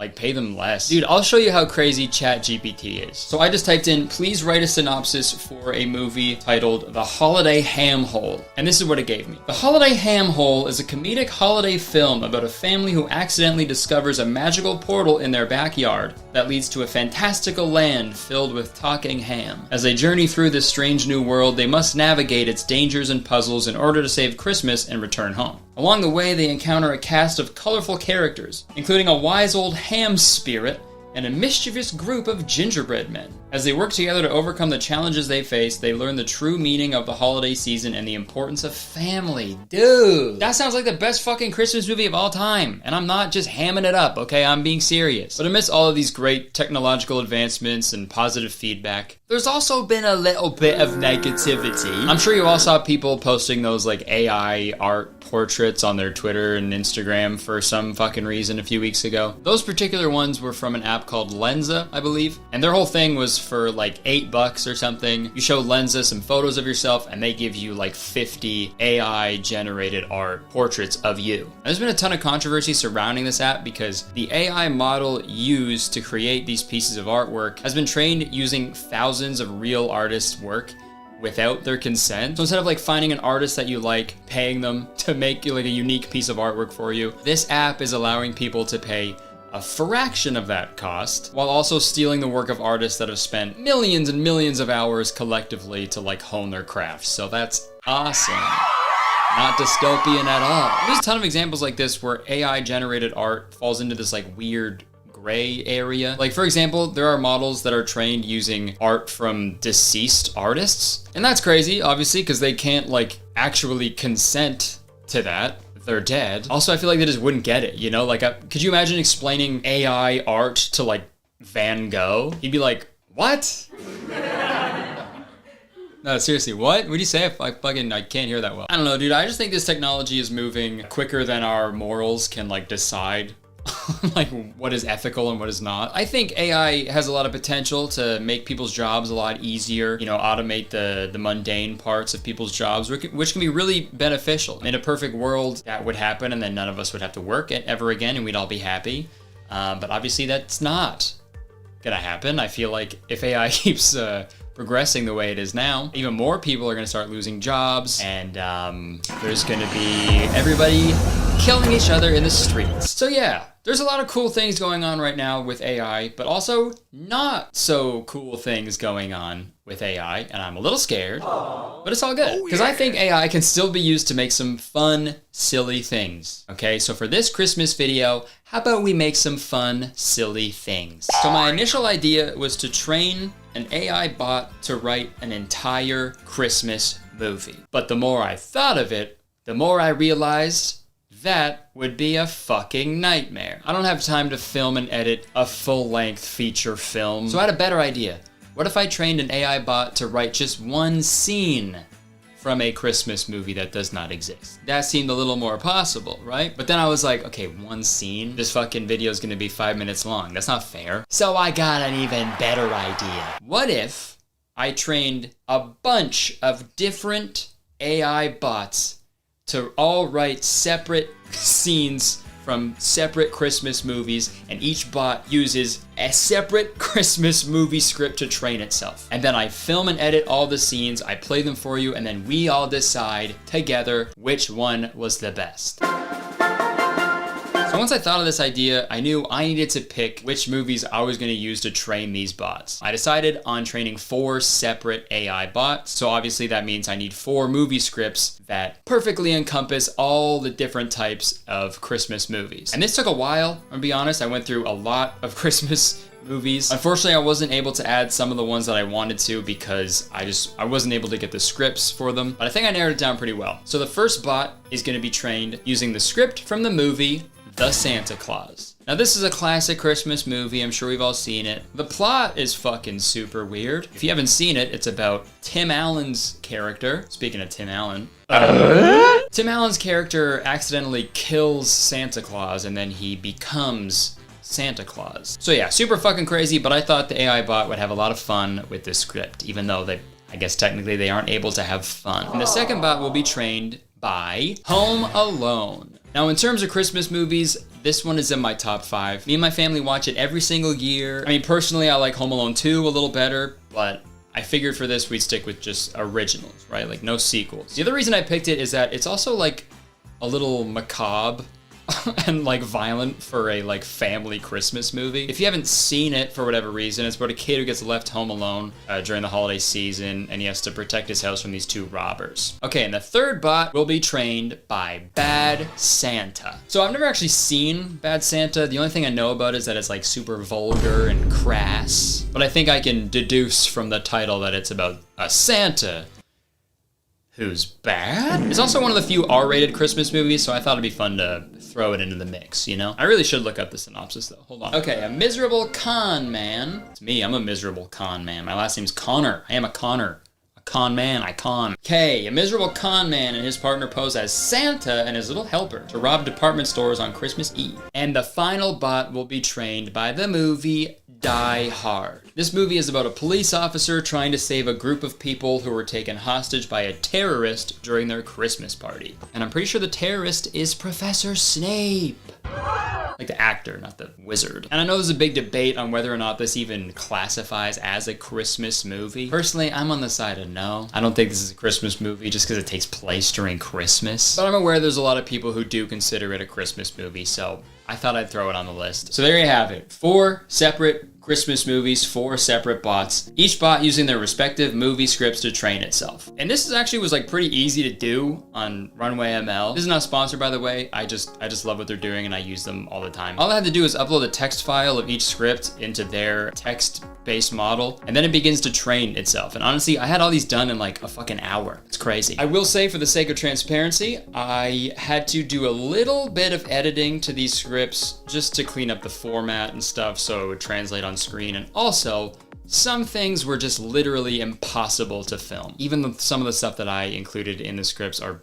like pay them less. Dude, I'll show you how crazy ChatGPT is. So I just typed in, please write a synopsis for a movie titled The Holiday Ham Hole. And this is what it gave me. The Holiday Ham Hole is a comedic holiday film about a family who accidentally discovers a magical portal in their backyard that leads to a fantastical land filled with talking ham. As they journey through this strange new world, they must navigate its dangers and puzzles in order to save Christmas and return home. Along the way, they encounter a cast of colorful characters, including a wise old ham spirit and a mischievous group of gingerbread men. As they work together to overcome the challenges they face, they learn the true meaning of the holiday season and the importance of family. Dude, that sounds like the best fucking Christmas movie of all time. And I'm not just hamming it up, okay? I'm being serious. But amidst all of these great technological advancements and positive feedback, there's also been a little bit of negativity. I'm sure you all saw people posting those like AI art portraits on their Twitter and Instagram for some fucking reason a few weeks ago. Those particular ones were from an app called Lensa, I believe. And their whole thing was for like $8 or something. You show Lensa some photos of yourself and they give you like 50 AI generated art portraits of you. And there's been a ton of controversy surrounding this app because the AI model used to create these pieces of artwork has been trained using thousands of real artists' work without their consent. So instead of like finding an artist that you like, paying them to make like a unique piece of artwork for you, this app is allowing people to pay a fraction of that cost while also stealing the work of artists that have spent millions and millions of hours collectively to like hone their craft. So that's awesome. Not dystopian at all. There's a ton of examples like this where AI generated art falls into this like weird gray area. Like for example, there are models that are trained using art from deceased artists. And that's crazy, obviously, because they can't like actually consent to that. They're dead. Also, I feel like they just wouldn't get it, you know? Like, could you imagine explaining AI art to like Van Gogh? He'd be like, What? No, seriously, what? What do you say? I can't hear that well. I don't know, dude. I just think this technology is moving quicker than our morals can like decide like what is ethical and what is not. I think AI has a lot of potential to make people's jobs a lot easier, you know, automate the mundane parts of people's jobs, which can be really beneficial. In a perfect world, that would happen and then none of us would have to work ever again and we'd all be happy. But obviously that's not gonna happen. I feel like if AI keeps progressing the way it is now, even more people are gonna start losing jobs, and there's gonna be everybody killing each other in the streets. So yeah, there's a lot of cool things going on right now with AI, but also not so cool things going on with AI, and I'm a little scared, but it's all good, because I think AI can still be used to make some fun, silly things. Okay, so for this Christmas video, how about we make some fun, silly things? So my initial idea was to train an AI bot to write an entire Christmas movie. But the more I thought of it, the more I realized that would be a fucking nightmare. I don't have time to film and edit a full-length feature film. So I had a better idea. What if I trained an AI bot to write just one scene from a Christmas movie that does not exist? That seemed a little more possible, right? But then I was like, okay, one scene? This fucking video is gonna be 5 minutes long. That's not fair. So I got an even better idea. What if I trained a bunch of different AI bots to all write separate scenes from separate Christmas movies, and each bot uses a separate Christmas movie script to train itself. And then I film and edit all the scenes, I play them for you, and then we all decide together which one was the best. So once I thought of this idea, I knew I needed to pick which movies I was gonna use to train these bots. I decided on training 4 separate AI bots. So obviously that means I need 4 movie scripts that perfectly encompass all the different types of Christmas movies. And this took a while, I'm gonna be honest. I went through a lot of Christmas movies. Unfortunately, I wasn't able to add some of the ones that I wanted to because I wasn't able to get the scripts for them. But I think I narrowed it down pretty well. So the first bot is gonna be trained using the script from the movie The Santa Claus. Now this is a classic Christmas movie, I'm sure we've all seen it. The plot is fucking super weird. If you haven't seen it, it's about Tim Allen's character. Speaking of Tim Allen. Tim Allen's character accidentally kills Santa Claus and then he becomes Santa Claus. So yeah, super fucking crazy, but I thought the AI bot would have a lot of fun with this script, even though I guess technically they aren't able to have fun. And the second bot will be trained by Home Alone. Now, in terms of Christmas movies, this one is in my top 5. Me and my family watch it every single year. I mean, personally, I like Home Alone 2 a little better, but I figured for this, we'd stick with just originals, right? Like, no sequels. The other reason I picked it is that it's also, like, a little macabre and like violent for a like family Christmas movie. If you haven't seen it for whatever reason, it's about a kid who gets left home alone during the holiday season and he has to protect his house from these 2 robbers. Okay, and the third bot will be trained by Bad Santa. So I've never actually seen Bad Santa. The only thing I know about is that it's like super vulgar and crass, but I think I can deduce from the title that it's about a Santa who's bad. It's also one of the few R-rated Christmas movies, so I thought it'd be fun to throw it into the mix, you know? I really should look up the synopsis though, hold on. Okay, a miserable con man. It's me, I'm a miserable con man. My last name's Connor. I am a Connor. A con man, I con. Okay, a miserable con man and his partner pose as Santa and his little helper to rob department stores on Christmas Eve. And the final bot will be trained by the movie Die Hard. This movie is about a police officer trying to save a group of people who were taken hostage by a terrorist during their Christmas party. And I'm pretty sure the terrorist is Professor Snape. Like the actor, not the wizard. And I know there's a big debate on whether or not this even classifies as a Christmas movie. Personally, I'm on the side of no. I don't think this is a Christmas movie just because it takes place during Christmas. But I'm aware there's a lot of people who do consider it a Christmas movie, so I thought I'd throw it on the list. So there you have it. 4 separate Christmas movies, 4 separate bots, each bot using their respective movie scripts to train itself. And this was like pretty easy to do on Runway ML. This is not sponsored, by the way. I just love what they're doing and I use them all the time. All I had to do is upload a text file of each script into their text-based model, and then it begins to train itself. And honestly, I had all these done in like a fucking hour. It's crazy. I will say, for the sake of transparency, I had to do a little bit of editing to these scripts just to clean up the format and stuff so it would translate on screen, and also some things were just literally impossible to film. Even some of the stuff that I included in the scripts are,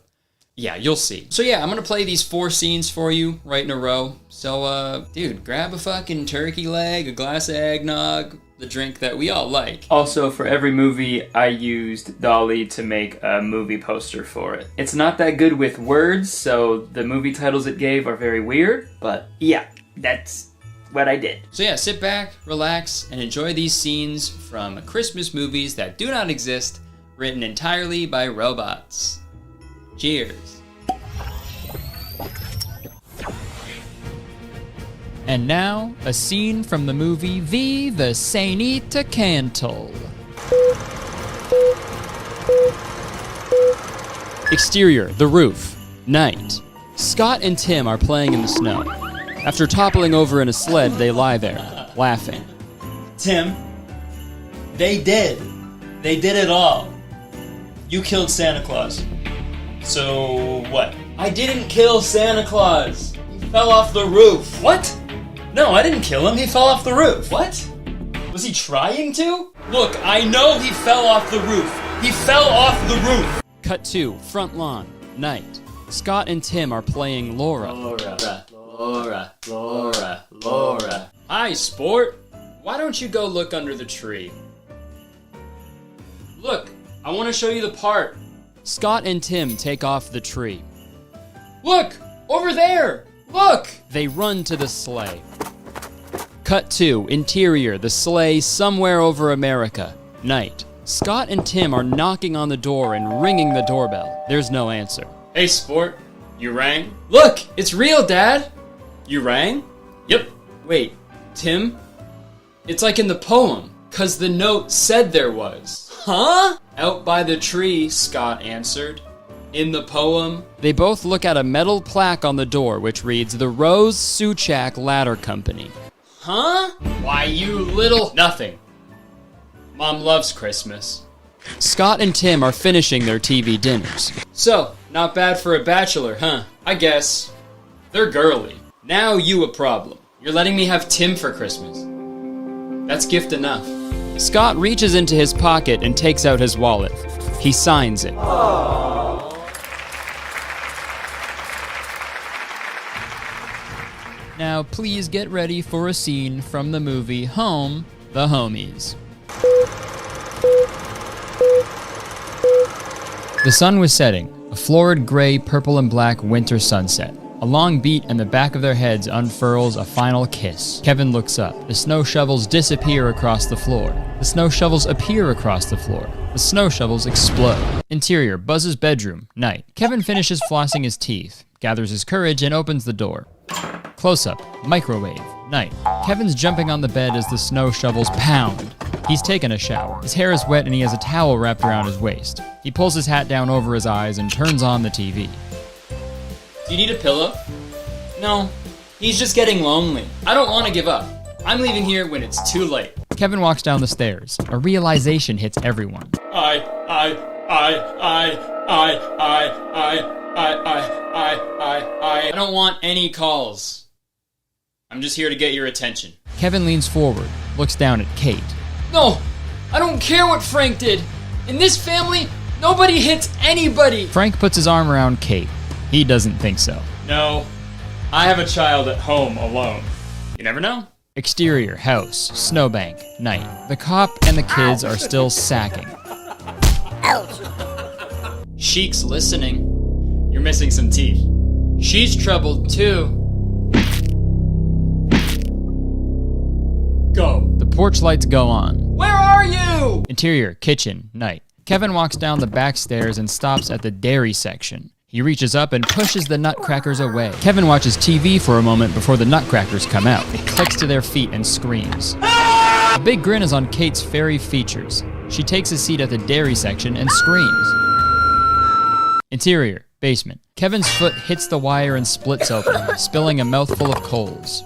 yeah, you'll see. So yeah, I'm gonna play these 4 scenes for you right in a row. So, dude, grab a fucking turkey leg, a glass of eggnog, the drink that we all like. Also, for every movie, I used Dolly to make a movie poster for it. It's not that good with words, so the movie titles it gave are very weird, but yeah, that's what I did. So yeah, sit back, relax, and enjoy these scenes from Christmas movies that do not exist, written entirely by robots. Cheers. And now, a scene from the movie V the Sainita Cantal. Exterior, the roof. Night. Scott and Tim are playing in the snow. After toppling over in a sled, they lie there, laughing. Tim, they did. They did it all. You killed Santa Claus. So what? I didn't kill Santa Claus. He fell off the roof. What? No, I didn't kill him. He fell off the roof. What? Was he trying to? Look, I know he fell off the roof. He fell off the roof. Cut 2, front lawn. Night. Scott and Tim are playing Laura. Laura. Hi, sport. Why don't you go look under the tree? Look, I want to show you the part. Scott and Tim take off the tree. Look! Over there! Look! They run to the sleigh. Cut 2, interior, the sleigh somewhere over America. Night. Scott and Tim are knocking on the door and ringing the doorbell. There's no answer. Hey, sport. You rang? Look! It's real, Dad! You rang? Yep. Wait, Tim? It's like in the poem, 'cause the note said there was. Huh? Out by the tree, Scott answered. In the poem, they both look at a metal plaque on the door which reads, The Rose Suchak Ladder Company. Huh? Why, you little... Nothing. Mom loves Christmas. Scott and Tim are finishing their TV dinners. So, not bad for a bachelor, huh? I guess. They're girly. Now you a problem. You're letting me have Tim for Christmas. That's gift enough. Scott reaches into his pocket and takes out his wallet. He signs it. Aww. Now please get ready for a scene from the movie Home, the Homies. The sun was setting, a florid gray, purple and black winter sunset. A long beat and the back of their heads unfurls a final kiss. Kevin looks up. The snow shovels disappear across the floor. The snow shovels appear across the floor. The snow shovels explode. Interior, Buzz's bedroom, night. Kevin finishes flossing his teeth, gathers his courage and opens the door. Close-up, microwave, night. Kevin's jumping on the bed as the snow shovels pound. He's taken a shower. His hair is wet and he has a towel wrapped around his waist. He pulls his hat down over his eyes and turns on the TV. Do you need a pillow? No, he's just getting lonely. I don't want to give up. I'm leaving here when it's too late. Kevin walks down the stairs. A realization hits everyone. I don't want any calls. I'm just here to get your attention. Kevin leans forward, looks down at Kate. No, I don't care what Frank did. In this family, nobody hits anybody. Frank puts his arm around Kate. He doesn't think so. No, I have a child at home alone. You never know. Exterior, house, snowbank, night. The cop and the kids are still sacking. Ouch. Sheik's listening. You're missing some teeth. She's troubled too. Go. The porch lights go on. Where are you? Interior, kitchen, night. Kevin walks down the back stairs and stops at the dairy section. He reaches up and pushes the nutcrackers away. Kevin watches TV for a moment before the nutcrackers come out. He clicks to their feet and screams. A big grin is on Kate's fairy features. She takes a seat at the dairy section and screams. Interior, basement. Kevin's foot hits the wire and splits open, spilling a mouthful of coals.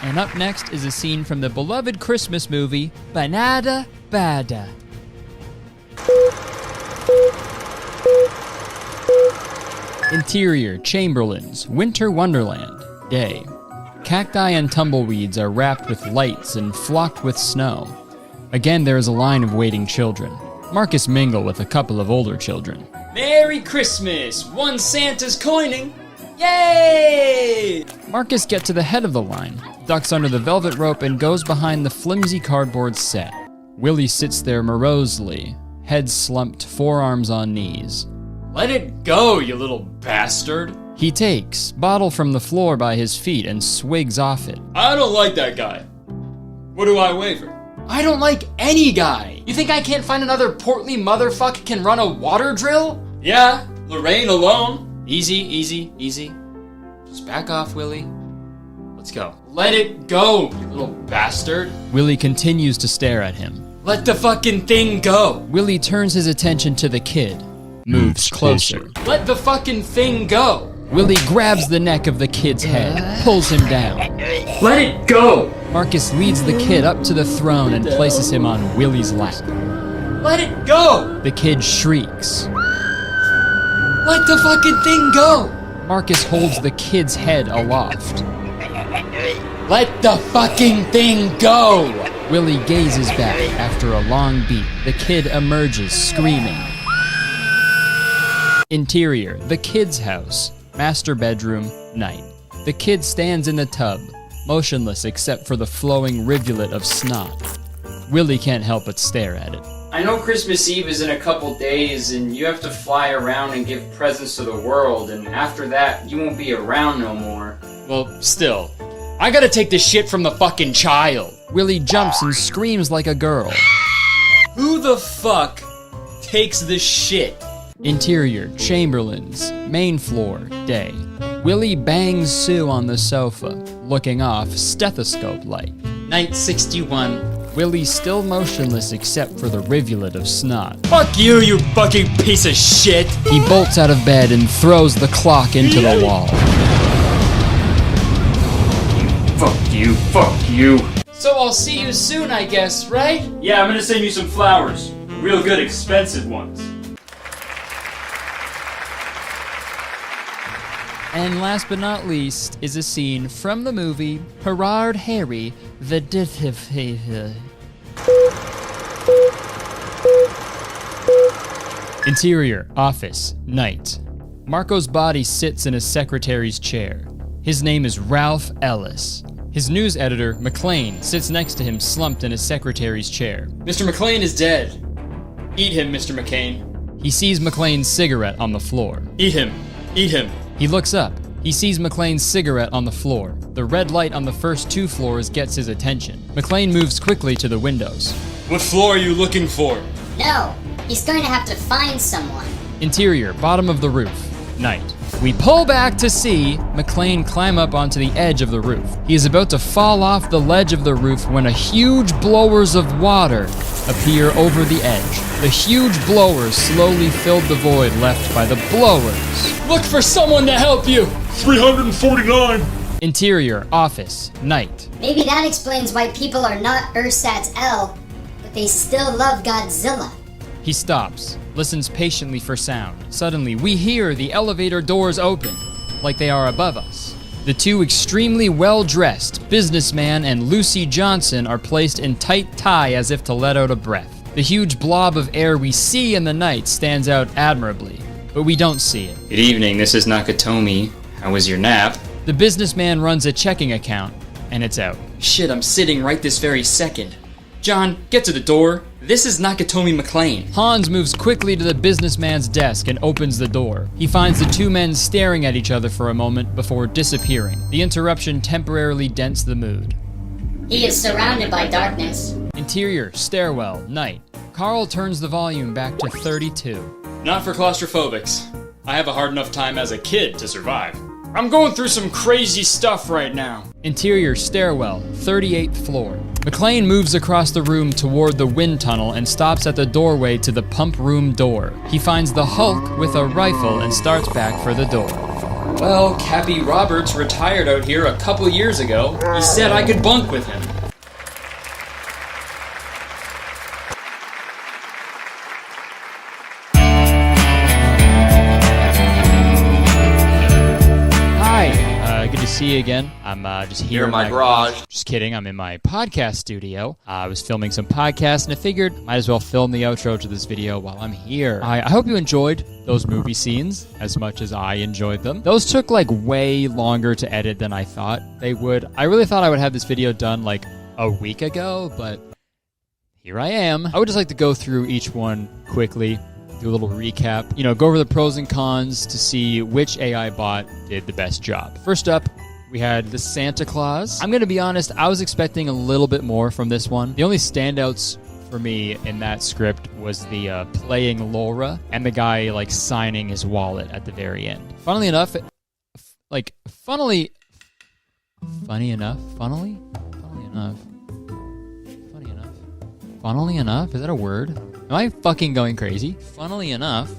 And up next is a scene from the beloved Christmas movie, Banada Bada. Interior, Chamberlain's, Winter Wonderland, day. Cacti and tumbleweeds are wrapped with lights and flocked with snow. Again, there is a line of waiting children. Marcus mingle with a couple of older children. Merry Christmas! One Santa's coining! Yay! Marcus gets to the head of the line, ducks under the velvet rope, and goes behind the flimsy cardboard set. Willie sits there morosely, head slumped, forearms on knees. Let it go, you little bastard! He takes bottle from the floor by his feet and swigs off it. I don't like that guy. What do I waver? I don't like any guy. You think I can't find another portly motherfucker can run a water drill? Yeah, Lorraine alone. Easy, easy, easy. Just back off, Willie. Let's go. Let it go, you little bastard. Willie continues to stare at him. Let the fucking thing go. Willie turns his attention to the kid, moves closer. Let the fucking thing go. Willie grabs the neck of the kid's head, pulls him down. Let it go. Marcus leads the kid up to the throne and places him on Willie's lap. Let it go. The kid shrieks. Let the fucking thing go. Marcus holds the kid's head aloft. Let the fucking thing go. Willie gazes back after a long beat. The kid emerges screaming. Interior, the kid's house. Master bedroom, night. The kid stands in the tub, motionless except for the flowing rivulet of snot. Willie can't help but stare at it. I know Christmas Eve is in a couple days, and you have to fly around and give presents to the world, and after that, you won't be around no more. Well, still, I gotta take the shit from the fucking child. Willie jumps and screams like a girl. Who the fuck takes the shit? Interior, Chamberlain's, main floor, day. Willie bangs Sue on the sofa, looking off, stethoscope-like. Night 61. Willie still motionless except for the rivulet of snot. Fuck you, you fucking piece of shit! He bolts out of bed and throws the clock into the wall. Fuck you, fuck you. So I'll see you soon, I guess, right? Yeah, I'm gonna send you some flowers. Real good, expensive ones. And last but not least is a scene from the movie Gerard Harry, the Detective. Interior, office, night. Marco's body sits in a secretary's chair. His name is Ralph Ellis. His news editor, McLean, sits next to him slumped in his secretary's chair. Mr. McLean is dead. Eat him, Mr. McCain. He sees McLean's cigarette on the floor. Eat him. Eat him. He looks up. He sees McLean's cigarette on the floor. The red light on the first 2 floors gets his attention. McLean moves quickly to the windows. What floor are you looking for? No, he's going to have to find someone. Interior, bottom of the roof, night. We pull back to see McLean climb up onto the edge of the roof. He is about to fall off the ledge of the roof when a huge blowers of water appear over the edge. The huge blowers slowly filled the void left by the blowers. Look for someone to help you! 349! Interior, office, night. Maybe that explains why people are not Ursat's L, but they still love Godzilla. He stops, listens patiently for sound. Suddenly, we hear the elevator doors open, like they are above us. The 2 extremely well-dressed, businessman and Lucy Johnson, are placed in tight tie as if to let out a breath. The huge blob of air we see in the night stands out admirably, but we don't see it. Good evening, this is Nakatomi. How was your nap? The businessman runs a checking account, and it's out. Shit, I'm sitting right this very second. John, get to the door. This is Nakatomi McLean. Hans moves quickly to the businessman's desk and opens the door. He finds the 2 men staring at each other for a moment before disappearing. The interruption temporarily dents the mood. He is surrounded by darkness. Interior, stairwell, night. Carl turns the volume back to 32. Not for claustrophobics. I have a hard enough time as a kid to survive. I'm going through some crazy stuff right now. Interior, stairwell, 38th floor. McLean moves across the room toward the wind tunnel and stops at the doorway to the pump room door. He finds the Hulk with a rifle and starts back for the door. Well, Cappy Roberts retired out here a couple years ago. He said I could bunk with him. see you again. I'm just here in my garage. Just kidding. I'm in my podcast studio. I was filming some podcasts, and I figured might as well film the outro to this video while I'm here. I hope you enjoyed those movie scenes as much as I enjoyed them. Those took like way longer to edit than I thought they would. I really thought I would have this video done like a week ago, but here I am. I would just like to go through each one quickly, do a little recap, go over the pros and cons to see which AI bot did the best job. First up, we had the Santa Claus. I'm going to be honest, I was expecting a little bit more from this one. The only standouts for me in that script was the playing Laura and the guy like signing his wallet at the very end. Funnily enough, is that a word? Am I fucking going crazy? Funnily enough.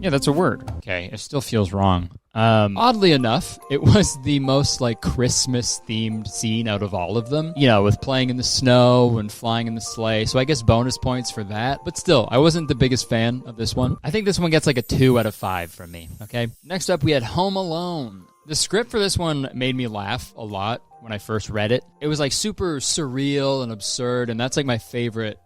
Yeah, that's a word. Okay, it still feels wrong. Oddly enough, it was the most like Christmas-themed scene out of all of them. With playing in the snow and flying in the sleigh. So I guess bonus points for that. But still, I wasn't the biggest fan of this one. I think this one gets like a 2 out of 5 from me, okay? Next up, we had Home Alone. The script for this one made me laugh a lot when I first read it. It was like super surreal and absurd, and that's like my favorite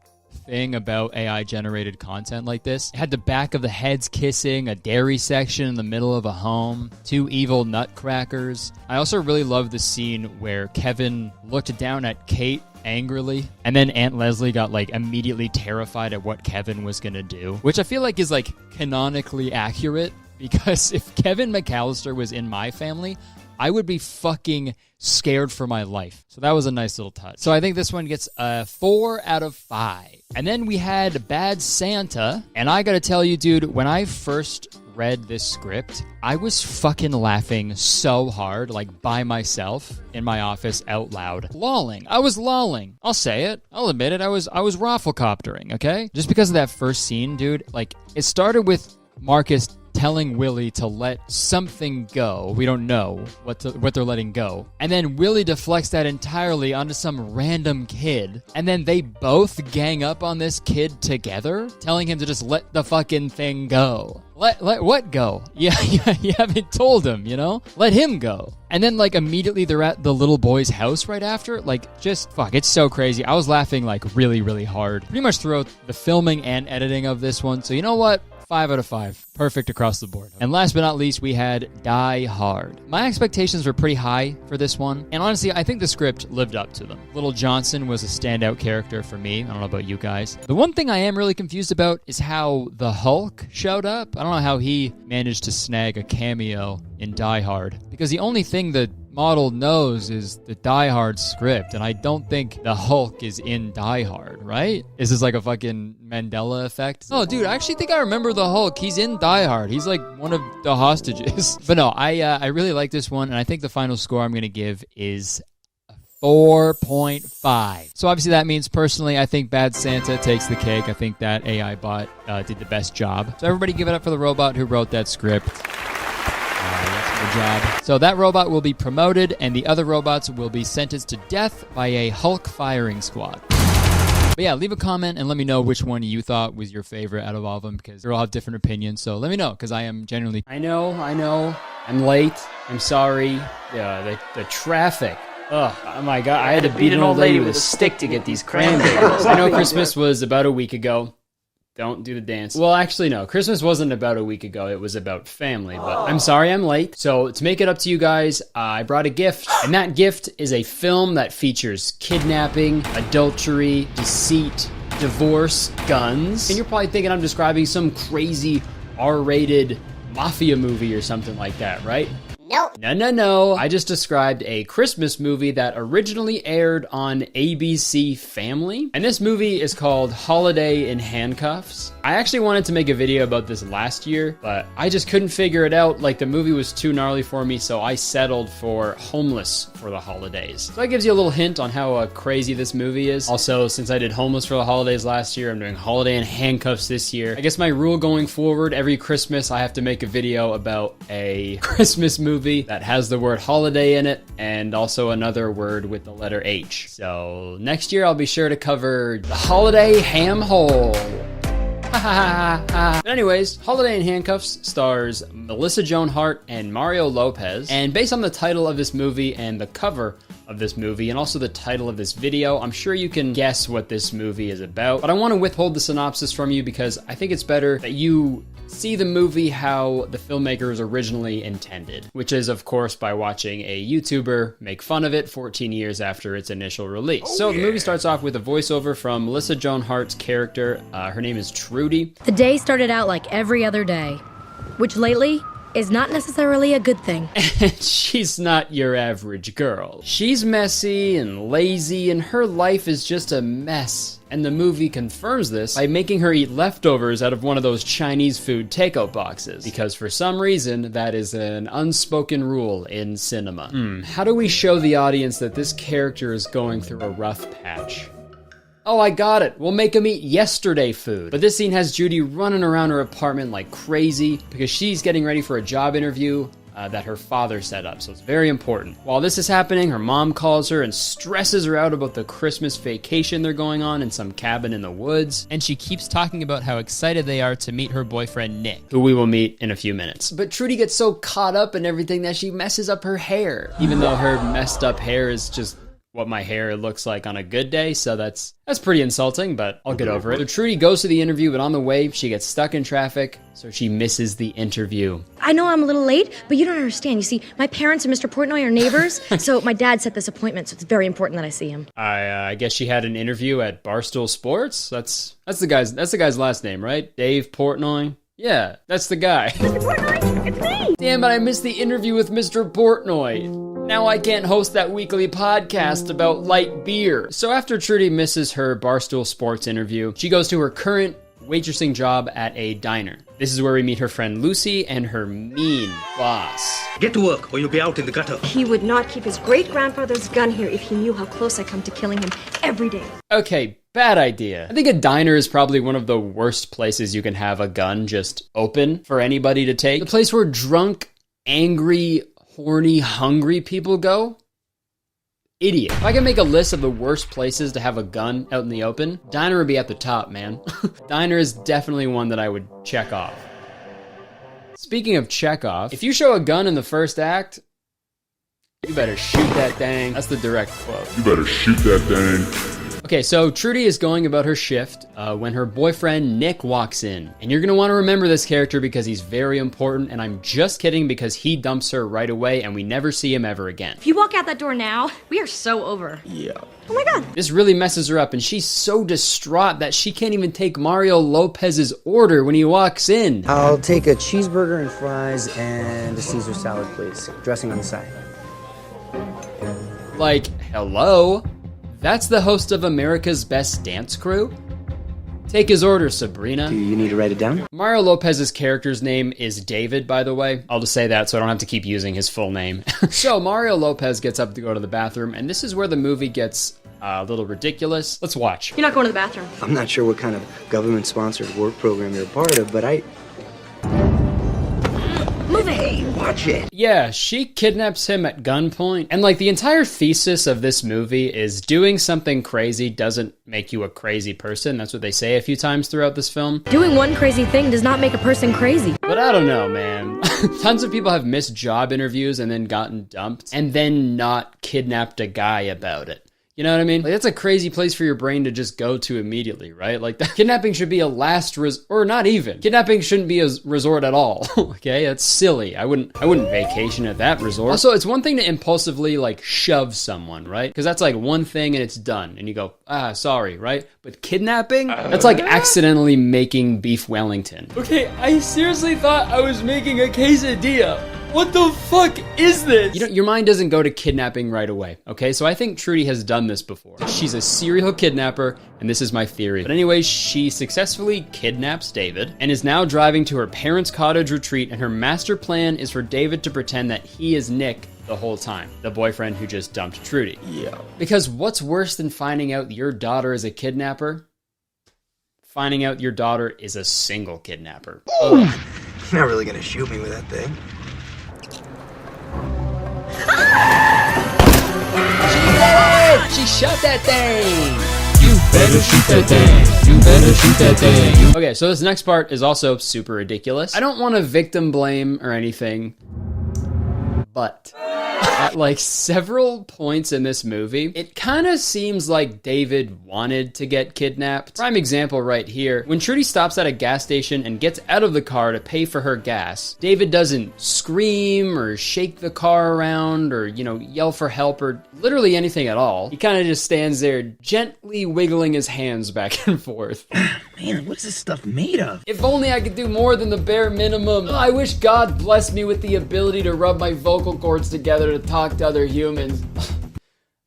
thing about AI-generated content like this. It had the back of the heads kissing, a dairy section in the middle of a home, 2 evil nutcrackers. I also really love the scene where Kevin looked down at Kate angrily, and then Aunt Leslie got like immediately terrified at what Kevin was gonna do, which I feel like is like canonically accurate, because if Kevin McAllister was in my family, I would be fucking scared for my life. So that was a nice little touch. So I think this one gets a 4 out of 5. And then we had Bad Santa. And I gotta tell you, dude, when I first read this script, I was fucking laughing so hard, like by myself in my office out loud. Lolling. I was lolling. I'll say it. I'll admit it. I was rafflecoptering, okay? Just because of that first scene, dude, like it started with Marcus telling Willie to let something go. We don't know what they're letting go. And then Willie deflects that entirely onto some random kid. And then they both gang up on this kid together, telling him to just let the fucking thing go. Let what go? Yeah, you haven't told him, Let him go. And then, like, immediately they're at the little boy's house right after. Like, just, fuck, it's so crazy. I was laughing, like, really, really hard. Pretty much throughout the filming and editing of this one. So you know what? 5 out of 5. Perfect across the board. And last but not least, we had Die Hard. My expectations were pretty high for this one. And honestly, I think the script lived up to them. Little Johnson was a standout character for me. I don't know about you guys. The one thing I am really confused about is how the Hulk showed up. I don't know how he managed to snag a cameo in Die Hard. Because the only thing the model knows is the Die Hard script, and I don't think the Hulk is in Die Hard, right? Is this like a fucking Mandela effect? Oh, dude, I actually think I remember the Hulk. He's in Die Hard. He's like one of the hostages. But no, I really like this one, and I think the final score I'm going to give is 4.5. So obviously that means personally I think Bad Santa takes the cake. I think that AI bot did the best job. So everybody give it up for the robot who wrote that script. Good job. So that robot will be promoted, and the other robots will be sentenced to death by a Hulk firing squad. But yeah, leave a comment and let me know which one you thought was your favorite out of all of them, because they all have different opinions. So let me know, because I am genuinely... I know. I'm late. I'm sorry. The traffic. Ugh, oh my God. I had to beat an old lady with a stick to get these cranberries. I know Christmas was about a week ago. Don't do the dance. Well, actually, no. Christmas wasn't about a week ago. It was about family. But I'm sorry I'm late. So to make it up to you guys, I brought a gift. And that gift is a film that features kidnapping, adultery, deceit, divorce, guns. And you're probably thinking I'm describing some crazy R-rated mafia movie or something like that, right? Nope. No. I just described a Christmas movie that originally aired on ABC Family. And this movie is called Holiday in Handcuffs. I actually wanted to make a video about this last year, but I just couldn't figure it out. Like, the movie was too gnarly for me, so I settled for Homeless for the Holidays. So that gives you a little hint on how crazy this movie is. Also, since I did Homeless for the Holidays last year, I'm doing Holiday in Handcuffs this year. I guess my rule going forward, every Christmas I have to make a video about a Christmas movie that has the word holiday in it, and also another word with the letter H. So next year I'll be sure to cover the holiday ham hole. But anyways, Holiday in Handcuffs stars Melissa Joan Hart and Mario Lopez. And based on the title of this movie and the cover of this movie, and also the title of this video, I'm sure you can guess what this movie is about. But I want to withhold the synopsis from you because I think it's better that you see the movie how the filmmakers originally intended, which is of course by watching a YouTuber make fun of it 14 years after its initial release. The movie starts off with a voiceover from Melissa Joan Hart's character. Her name is Trudy. The day started out like every other day, which lately is not necessarily a good thing. And she's not your average girl. She's messy and lazy, and her life is just a mess. And the movie confirms this by making her eat leftovers out of one of those Chinese food takeout boxes. Because for some reason, that is an unspoken rule in cinema. How do we show the audience that this character is going through a rough patch? Oh, I got it. We'll make him eat yesterday food. But this scene has Judy running around her apartment like crazy because she's getting ready for a job interview that her father set up, so it's very important. While this is happening, her mom calls her and stresses her out about the Christmas vacation they're going on in some cabin in the woods. And she keeps talking about how excited they are to meet her boyfriend Nick, who we will meet in a few minutes. But Trudy gets so caught up in everything that she messes up her hair, even though her messed up hair is just what my hair looks like on a good day, so that's pretty insulting, but I'll get over it. So Trudy goes to the interview, but on the way, she gets stuck in traffic, so she misses the interview. I know I'm a little late, but you don't understand. You see, my parents and Mr. Portnoy are neighbors, so my dad set this appointment, so it's very important that I see him. I guess she had an interview at Barstool Sports? That's the guy's last name, right? Dave Portnoy? Yeah, that's the guy. Mr. Portnoy, it's me! Damn it, I missed the interview with Mr. Portnoy. Now I can't host that weekly podcast about light beer. So after Trudy misses her Barstool Sports interview, she goes to her current waitressing job at a diner. This is where we meet her friend Lucy and her mean boss. Get to work or you'll be out in the gutter. He would not keep his great-grandfather's gun here if he knew how close I come to killing him every day. Okay, bad idea. I think a diner is probably one of the worst places you can have a gun just open for anybody to take. The place where drunk, angry, horny, hungry people go? Idiot. If I could make a list of the worst places to have a gun out in the open, diner would be at the top, man. Diner is definitely one that I would check off. Speaking of check off, if you show a gun in the first act, you better shoot that thing. That's the direct quote. You better shoot that thing. Okay, so Trudy is going about her shift when her boyfriend Nick walks in. And you're gonna wanna remember this character because he's very important, and I'm just kidding because he dumps her right away and we never see him ever again. If you walk out that door now, we are so over. Yeah. Oh my god. This really messes her up and she's so distraught that she can't even take Mario Lopez's order when he walks in. I'll take a cheeseburger and fries and a Caesar salad, please. Dressing on the side. Like, hello? That's the host of America's Best Dance Crew? Take his order, Sabrina. Do you need to write it down? Mario Lopez's character's name is David, by the way. I'll just say that so I don't have to keep using his full name. So Mario Lopez gets up to go to the bathroom, and this is where the movie gets a little ridiculous. Let's watch. You're not going to the bathroom. I'm not sure what kind of government-sponsored work program you're a part of, but Move it! Hey, watch it! Yeah, she kidnaps him at gunpoint. And like the entire thesis of this movie is doing something crazy doesn't make you a crazy person. That's what they say a few times throughout this film. Doing one crazy thing does not make a person crazy. But I don't know, man. Tons of people have missed job interviews and then gotten dumped and then not kidnapped a guy about it. You know what I mean? Like, that's a crazy place for your brain to just go to immediately, right? Like, kidnapping should be a last or not even. Kidnapping shouldn't be a resort at all, okay? That's silly. I wouldn't vacation at that resort. Also, it's one thing to impulsively, like, shove someone, right? Because that's, like, one thing and it's done. And you go, sorry, right? But kidnapping? That's like accidentally making beef Wellington. Okay, I seriously thought I was making a quesadilla. What the fuck is this? Your mind doesn't go to kidnapping right away, okay? So I think Trudy has done this before. She's a serial kidnapper, and this is my theory. But anyways, she successfully kidnaps David and is now driving to her parents' cottage retreat, and her master plan is for David to pretend that he is Nick the whole time, the boyfriend who just dumped Trudy. Yeah. Because what's worse than finding out your daughter is a kidnapper? Finding out your daughter is a single kidnapper. You're not really gonna shoot me with that thing. She did it! She shot that thing! You better shoot that thing. You better shoot that thing. Okay, so this next part is also super ridiculous. I don't want to victim blame or anything, but at like several points in this movie, it kind of seems like David wanted to get kidnapped. Prime example right here. When Trudy stops at a gas station and gets out of the car to pay for her gas, David doesn't scream or shake the car around or, you know, yell for help or literally anything at all. He kind of just stands there gently wiggling his hands back and forth. Man, what is this stuff made of? If only I could do more than the bare minimum. I wish God blessed me with the ability to rub my vocal cords together to talk to other humans.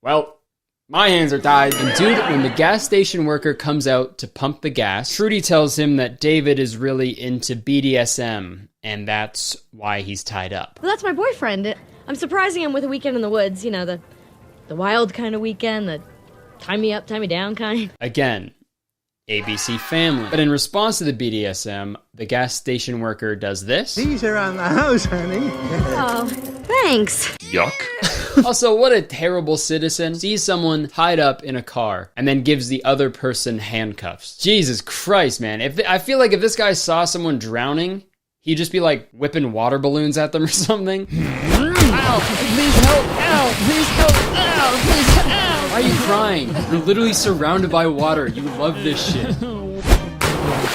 Well, my hands are tied. And dude, when the gas station worker comes out to pump the gas, Trudy tells him that David is really into BDSM, and that's why he's tied up. Well, that's my boyfriend. I'm surprising him with a weekend in the woods. You know, the wild kind of weekend, the tie me up, tie me down kind. Again, ABC Family. But in response to the BDSM, the gas station worker does this. These are on the house, honey. Oh, thanks. Yuck. Also, what a terrible citizen. Sees someone tied up in a car and then gives the other person handcuffs. Jesus Christ, man. I feel like if this guy saw someone drowning, he'd just be like whipping water balloons at them or something. Ow, please help, ow, please help, ow, please help, ow. Why are you crying? You're literally surrounded by water. You love this shit.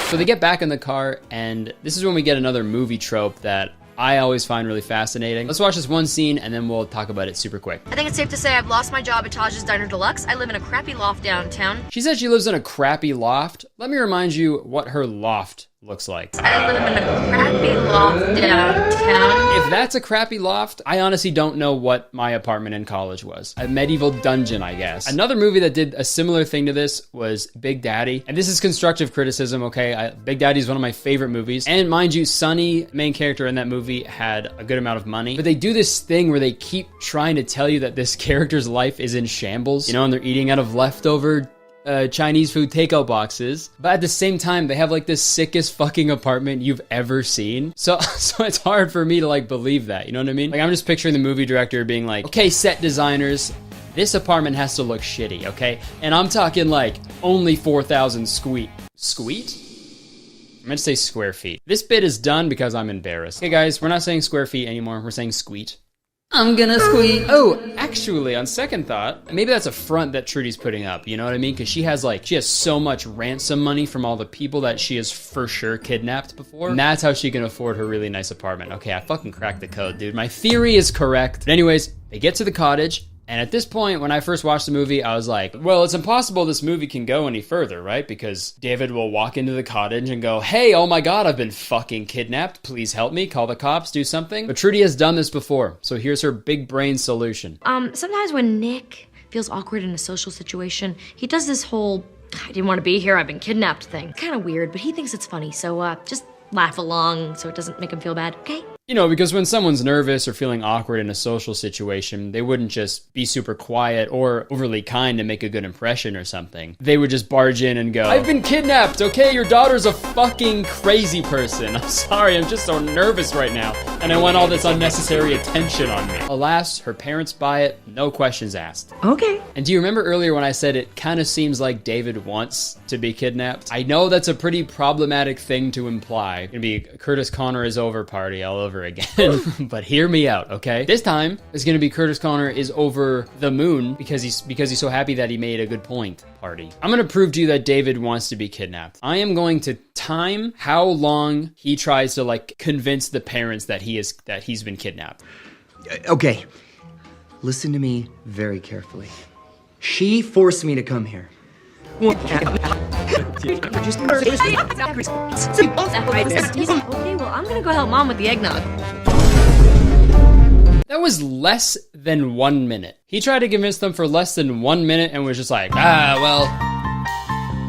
So they get back in the car, and this is when we get another movie trope that I always find really fascinating. Let's watch this one scene, and then we'll talk about it super quick. I think it's safe to say I've lost my job at Taj's Diner Deluxe. I live in a crappy loft downtown. She said she lives in a crappy loft. Let me remind you what her loft looks like. I live in a crappy loft downtown. If that's a crappy loft, I honestly don't know what my apartment in college was. A medieval dungeon, I guess. Another movie that did a similar thing to this was Big Daddy. And this is constructive criticism, okay? Big Daddy is one of my favorite movies. And mind you, Sonny, main character in that movie, had a good amount of money. But they do this thing where they keep trying to tell you that this character's life is in shambles. You know, and they're eating out of leftover Chinese food takeout boxes, but at the same time they have like this sickest fucking apartment you've ever seen. So it's hard for me to like believe that, you know what I mean? Like I'm just picturing the movie director being like, okay, set designers, this apartment has to look shitty, okay? And I'm talking like only 4,000 squeet? I meant to say square feet. This bit is done because I'm embarrassed. Okay guys, we're not saying square feet anymore, we're saying squeet. I'm gonna squeak. Oh, actually, on second thought, maybe that's a front that Trudy's putting up, you know what I mean? Because she has so much ransom money from all the people that she has for sure kidnapped before. And that's how she can afford her really nice apartment. Okay, I fucking cracked the code, dude. My theory is correct. But anyways, they get to the cottage. And at this point, when I first watched the movie, I was like, well, it's impossible this movie can go any further, right? Because David will walk into the cottage and go, hey, oh my God, I've been fucking kidnapped. Please help me, call the cops, do something. But Trudy has done this before, so here's her big brain solution. Sometimes when Nick feels awkward in a social situation, he does this whole, I didn't want to be here, I've been kidnapped thing. Kind of weird, but he thinks it's funny, so just laugh along so it doesn't make him feel bad, okay? You know, because when someone's nervous or feeling awkward in a social situation, they wouldn't just be super quiet or overly kind to make a good impression or something. They would just barge in and go, I've been kidnapped, okay? Your daughter's a fucking crazy person. I'm sorry, I'm just so nervous right now. And I want all this unnecessary attention on me. Alas, her parents buy it, no questions asked. Okay. And do you remember earlier when I said it kind of seems like David wants to be kidnapped? I know that's a pretty problematic thing to imply. It's gonna be a Curtis Connor is over party all over again. But hear me out, okay? This time it's gonna be Curtis Connor is over the moon because he's so happy that he made a good point party. I'm gonna prove to you that David wants to be kidnapped. I am going to time how long he tries to like convince the parents that he's been kidnapped. Okay, listen to me very carefully. She forced me to come here. Okay, well, I'm gonna go help Mom with the eggnog. That was less than 1 minute. He tried to convince them for less than 1 minute and was just like, well,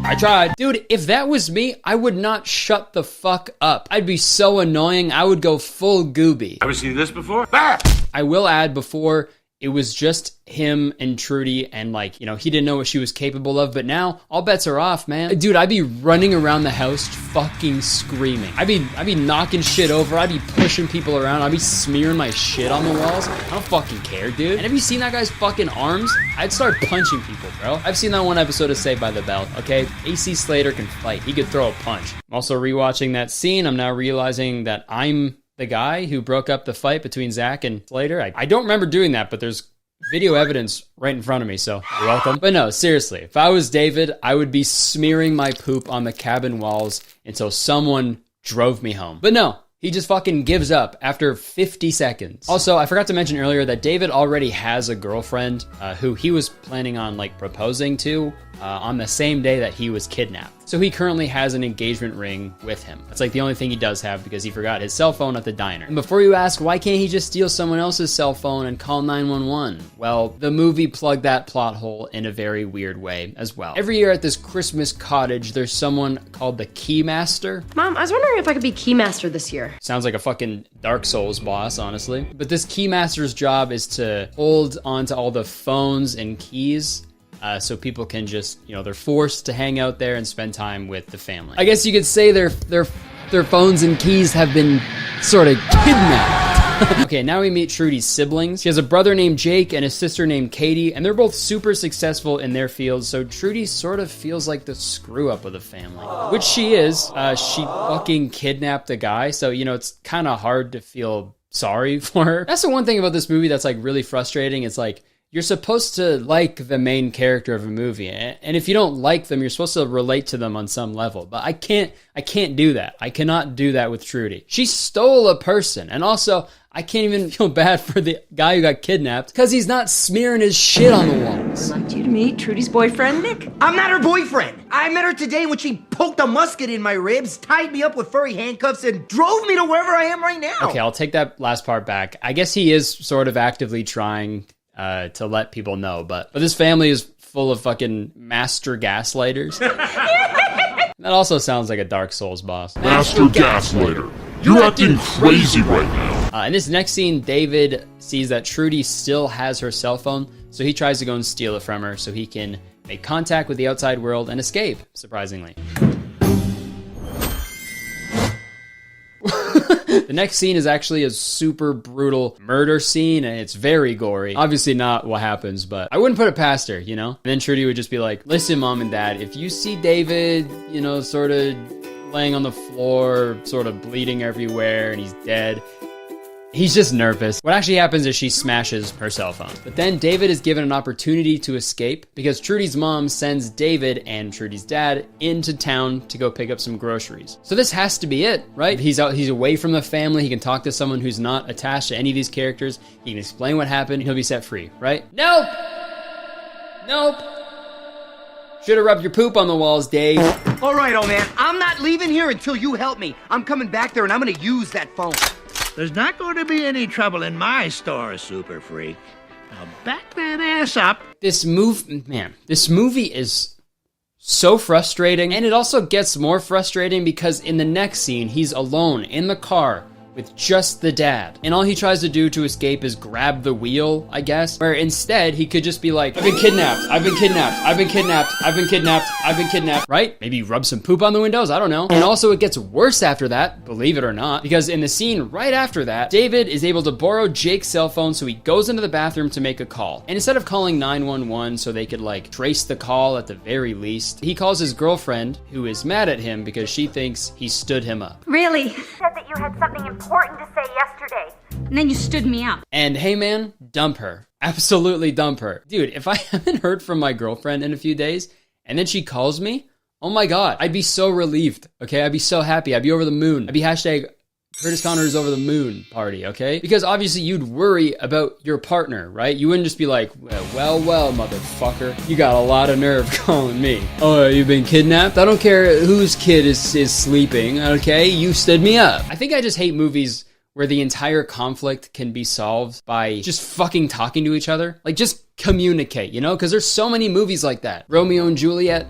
I tried. Dude, if that was me, I would not shut the fuck up. I'd be so annoying, I would go full gooby. Ever seen this before? I will add before it was just him and Trudy, and like, you know, he didn't know what she was capable of, but now all bets are off, man. Dude, I'd be running around the house fucking screaming. I'd be knocking shit over, I'd be pushing people around, I'd be smearing my shit on the walls. I don't fucking care, dude. And have you seen that guy's fucking arms? I'd start punching people, bro. I've seen that one episode of Saved by the Bell, okay? AC Slater can fight. He could throw a punch. I'm also rewatching that scene. I'm now realizing that I'm the guy who broke up the fight between Zach and Slater. I don't remember doing that, but there's video evidence right in front of me, so you're welcome. But no, seriously, if I was David, I would be smearing my poop on the cabin walls until someone drove me home. But no, he just fucking gives up after 50 seconds. Also, I forgot to mention earlier that David already has a girlfriend who he was planning on like proposing to on the same day that he was kidnapped. So he currently has an engagement ring with him. That's like the only thing he does have because he forgot his cell phone at the diner. And before you ask, why can't he just steal someone else's cell phone and call 911? Well, the movie plugged that plot hole in a very weird way as well. Every year at this Christmas cottage, there's someone called the Keymaster. Mom, I was wondering if I could be Keymaster this year. Sounds like a fucking Dark Souls boss, honestly. But this Keymaster's job is to hold onto all the phones and keys so people can just, you know, they're forced to hang out there and spend time with the family. I guess you could say their phones and keys have been sort of kidnapped. Okay, now we meet Trudy's siblings. She has a brother named Jake and a sister named Katie, and they're both super successful in their fields, so Trudy sort of feels like the screw-up of the family. Which she is. She fucking kidnapped the guy, so, you know, it's kind of hard to feel sorry for her. That's the one thing about this movie that's, like, really frustrating. It's like, you're supposed to like the main character of a movie, and if you don't like them, you're supposed to relate to them on some level. But I can't do that. I cannot do that with Trudy. She stole a person, and also I can't even feel bad for the guy who got kidnapped because he's not smearing his shit on the walls. I'd like you to meet Trudy's boyfriend, Nick. I'm not her boyfriend. I met her today when she poked a musket in my ribs, tied me up with furry handcuffs, and drove me to wherever I am right now. Okay, I'll take that last part back. I guess he is sort of actively trying to let people know, but this family is full of fucking master gaslighters. That also sounds like a Dark Souls boss. Master Gaslighter, you're acting crazy right now. In this next scene, David sees that Trudy still has her cell phone, so he tries to go and steal it from her so he can make contact with the outside world and escape, surprisingly. The next scene is actually a super brutal murder scene, and it's very gory. Obviously not what happens, but I wouldn't put it past her, you know? And then Trudy would just be like, listen, Mom and Dad, if you see David, you know, sort of laying on the floor, sort of bleeding everywhere, and he's dead, he's just nervous. What actually happens is she smashes her cell phone. But then David is given an opportunity to escape because Trudy's mom sends David and Trudy's dad into town to go pick up some groceries. So this has to be it, right? He's away from the family. He can talk to someone who's not attached to any of these characters. He can explain what happened. He'll be set free, right? Nope! Should have rubbed your poop on the walls, Dave. All right, old man, I'm not leaving here until you help me. I'm coming back there and I'm gonna use that phone. There's not going to be any trouble in my store, Super Freak. Now back that ass up. This movie is so frustrating, and it also gets more frustrating because in the next scene, he's alone in the car with just the dad. And all he tries to do to escape is grab the wheel, I guess. Where instead, he could just be like, I've been kidnapped, I've been kidnapped, I've been kidnapped, I've been kidnapped, I've been kidnapped, right? Maybe rub some poop on the windows, I don't know. And also it gets worse after that, believe it or not, because in the scene right after that, David is able to borrow Jake's cell phone, so he goes into the bathroom to make a call. And instead of calling 911 so they could like trace the call at the very least, he calls his girlfriend, who is mad at him because she thinks he stood him up. Really? You said that you had something important to say yesterday, and then you stood me up. And hey man, dump her. Absolutely dump her. Dude, if I haven't heard from my girlfriend in a few days, and then she calls me, oh my god, I'd be so relieved, okay? I'd be so happy. I'd be over the moon. I'd be hashtag Curtis Connor is over the moon party, okay? Because obviously you'd worry about your partner, right? You wouldn't just be like, well, motherfucker, you got a lot of nerve calling me. Oh, you've been kidnapped? I don't care whose kid is sleeping, okay? You stood me up. I think I just hate movies where the entire conflict can be solved by just fucking talking to each other. Like, just communicate, you know? Because there's so many movies like that. Romeo and Juliet,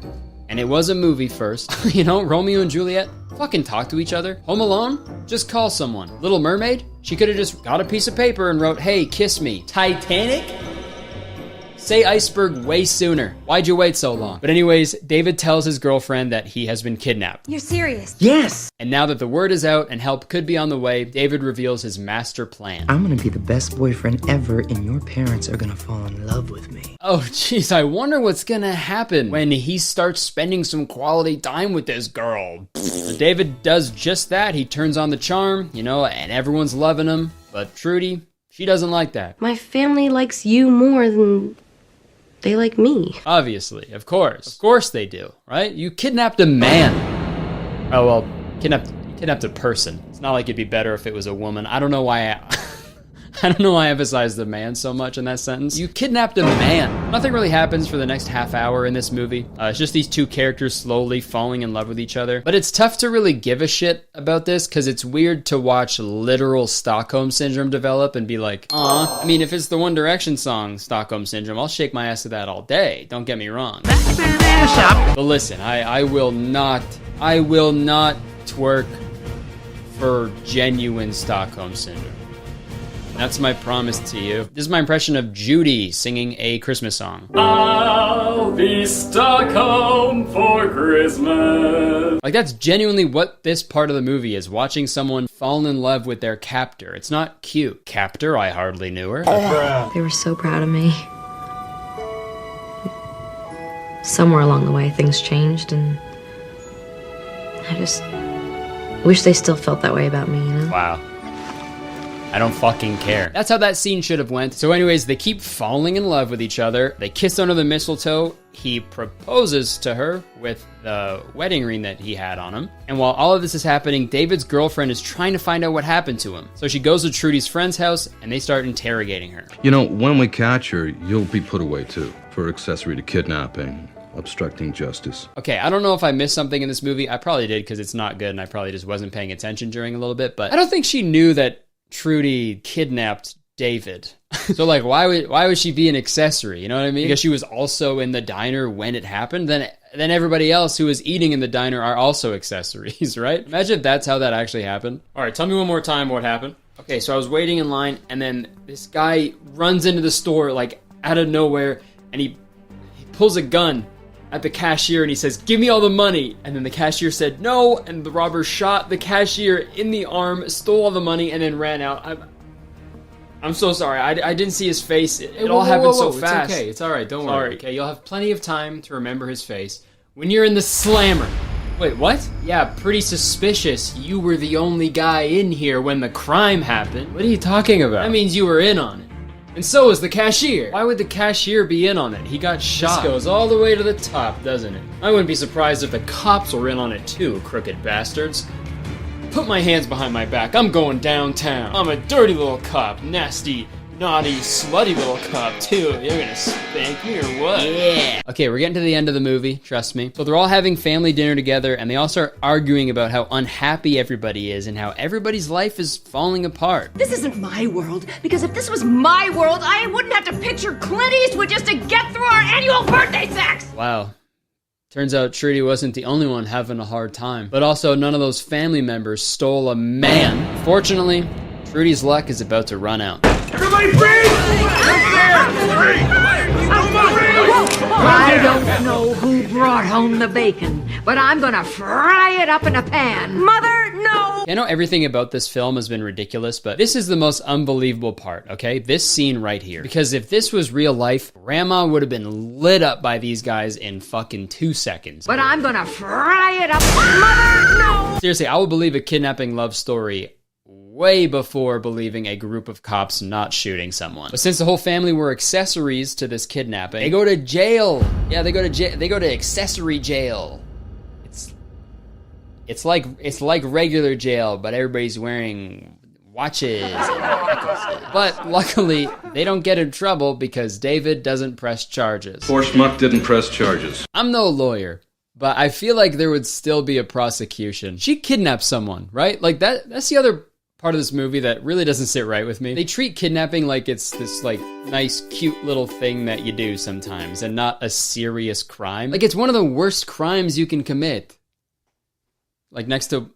And it was a movie first. You know, Romeo and Juliet fucking talk to each other. Home Alone? Just call someone. Little Mermaid? She could have just got a piece of paper and wrote, hey, kiss me. Titanic? Say iceberg way sooner. Why'd you wait so long? But anyways, David tells his girlfriend that he has been kidnapped. You're serious? Yes! And now that the word is out and help could be on the way, David reveals his master plan. I'm gonna be the best boyfriend ever, and your parents are gonna fall in love with me. Oh, jeez, I wonder what's gonna happen when he starts spending some quality time with this girl. David does just that. He turns on the charm, you know, and everyone's loving him. But Trudy, she doesn't like that. My family likes you more than they like me. Obviously, of course they do, right? You kidnapped a man. Oh, well, kidnapped a person. It's not like it'd be better if it was a woman. I don't know why I don't know why I emphasized the man so much in that sentence. You kidnapped a man. Nothing really happens for the next half hour in this movie. It's just these two characters slowly falling in love with each other. But it's tough to really give a shit about this because it's weird to watch literal Stockholm Syndrome develop and be like, aw. I mean, if it's the One Direction song, Stockholm Syndrome, I'll shake my ass to that all day. Don't get me wrong. But listen, I will not twerk for genuine Stockholm Syndrome. That's my promise to you. This is my impression of Judy singing a Christmas song. I'll be Stockholm for Christmas. Like, that's genuinely what this part of the movie is, watching someone fall in love with their captor. It's not cute. Captor, I hardly knew her. They were so proud of me. Somewhere along the way, things changed, and I just wish they still felt that way about me, you know? Wow. I don't fucking care. That's how that scene should have went. So anyways, they keep falling in love with each other. They kiss under the mistletoe. He proposes to her with the wedding ring that he had on him. And while all of this is happening, David's girlfriend is trying to find out what happened to him. So she goes to Trudy's friend's house and they start interrogating her. You know, when we catch her, you'll be put away too for accessory to kidnapping, obstructing justice. Okay, I don't know if I missed something in this movie. I probably did because it's not good and I probably just wasn't paying attention during a little bit. But I don't think she knew that Trudy kidnapped David. So like, why would she be an accessory? You know what I mean? Because she was also in the diner when it happened. Then everybody else who was eating in the diner are also accessories, right? Imagine if that's how that actually happened. All right, tell me one more time what happened. Okay, so I was waiting in line and then this guy runs into the store like out of nowhere and he pulls a gun at the cashier and he says, give me all the money. And then the cashier said no, and the robber shot the cashier in the arm, stole all the money, and then ran out. I'm so sorry. I didn't see his face. It all happened so fast. It's okay. It's all right. Don't worry. Okay, you'll have plenty of time to remember his face when you're in the slammer. Wait, what? Yeah, pretty suspicious. You were the only guy in here when the crime happened. What are you talking about? That means you were in on it. And so is the cashier. Why would the cashier be in on it? He got shot. This goes all the way to the top, doesn't it? I wouldn't be surprised if the cops were in on it too, crooked bastards. Put my hands behind my back. I'm going downtown. I'm a dirty little cop. Nasty, naughty, slutty little cop too. You're gonna spank me or what? Yeah. Okay, we're getting to the end of the movie, trust me. So they're all having family dinner together and they all start arguing about how unhappy everybody is and how everybody's life is falling apart. This isn't my world, because if this was my world, I wouldn't have to picture Clint Eastwood just to get through our annual birthday sex! Wow. Turns out Trudy wasn't the only one having a hard time. But also, none of those family members stole a man. Fortunately, Trudy's luck is about to run out. Everybody freeze! I don't know who brought home the bacon, but I'm gonna fry it up in a pan. Mother, no! I know everything about this film has been ridiculous, but this is the most unbelievable part, okay? This scene right here. Because if this was real life, Grandma would have been lit up by these guys in fucking 2 seconds. But I'm gonna fry it up. Mother, no! Seriously, I would believe a kidnapping love story way before believing a group of cops not shooting someone. But since the whole family were accessories to this kidnapping, they go to jail. Yeah, they go to jail. They go to accessory jail. It's like regular jail, but everybody's wearing watches and necklaces. But luckily, they don't get in trouble because David doesn't press charges. Poor schmuck didn't press charges. I'm no lawyer, but I feel like there would still be a prosecution. She kidnapped someone, right? Like that's the other part of this movie that really doesn't sit right with me. They treat kidnapping like it's this like nice, cute little thing that you do sometimes and not a serious crime. Like it's one of the worst crimes you can commit. Like next to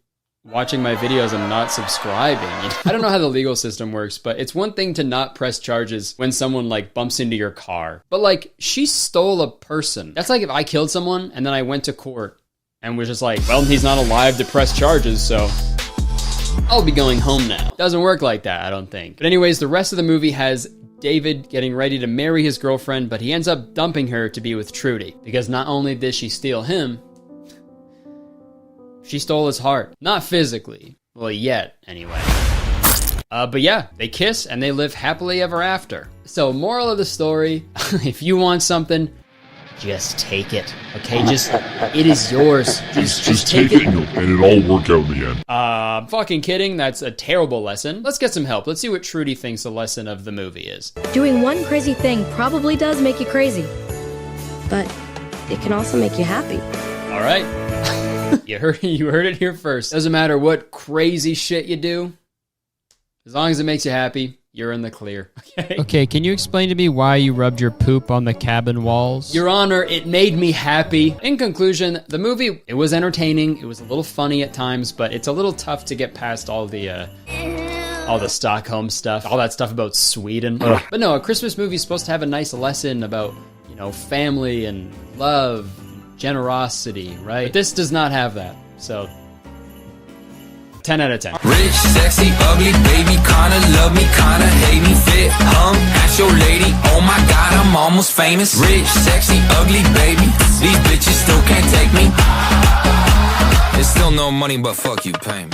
watching my videos and not subscribing. I don't know how the legal system works, but it's one thing to not press charges when someone like bumps into your car. But like, she stole a person. That's like if I killed someone and then I went to court and was just like, well, he's not alive to press charges, so I'll be going home now. Doesn't work like that, I don't think. But anyways, the rest of the movie has David getting ready to marry his girlfriend, but he ends up dumping her to be with Trudy. Because not only did she steal him, she stole his heart. Not physically. Well, yet, anyway. But yeah, they kiss and they live happily ever after. So, moral of the story, if you want something, just take it. Okay, it is yours. Just take it and it'll all work out in the end. I'm fucking kidding. That's a terrible lesson. Let's get some help. Let's see what Trudy thinks the lesson of the movie is. Doing one crazy thing probably does make you crazy, but it can also make you happy. All right. You heard it here first. Doesn't matter what crazy shit you do. As long as it makes you happy, you're in the clear. Okay? Okay, can you explain to me why you rubbed your poop on the cabin walls? Your Honor, it made me happy. In conclusion, the movie, it was entertaining. It was a little funny at times, but it's a little tough to get past all the Stockholm stuff, all that stuff about Sweden. But no, a Christmas movie is supposed to have a nice lesson about, family and love, generosity, right? But this does not have that, so 10 out of 10. Rich, sexy, ugly, baby, kinda love me, kinda hate me, fit, ask your lady, oh my god, I'm almost famous. Rich, sexy, ugly, baby, these bitches still can't take me. There's still no money, but fuck you, pay me.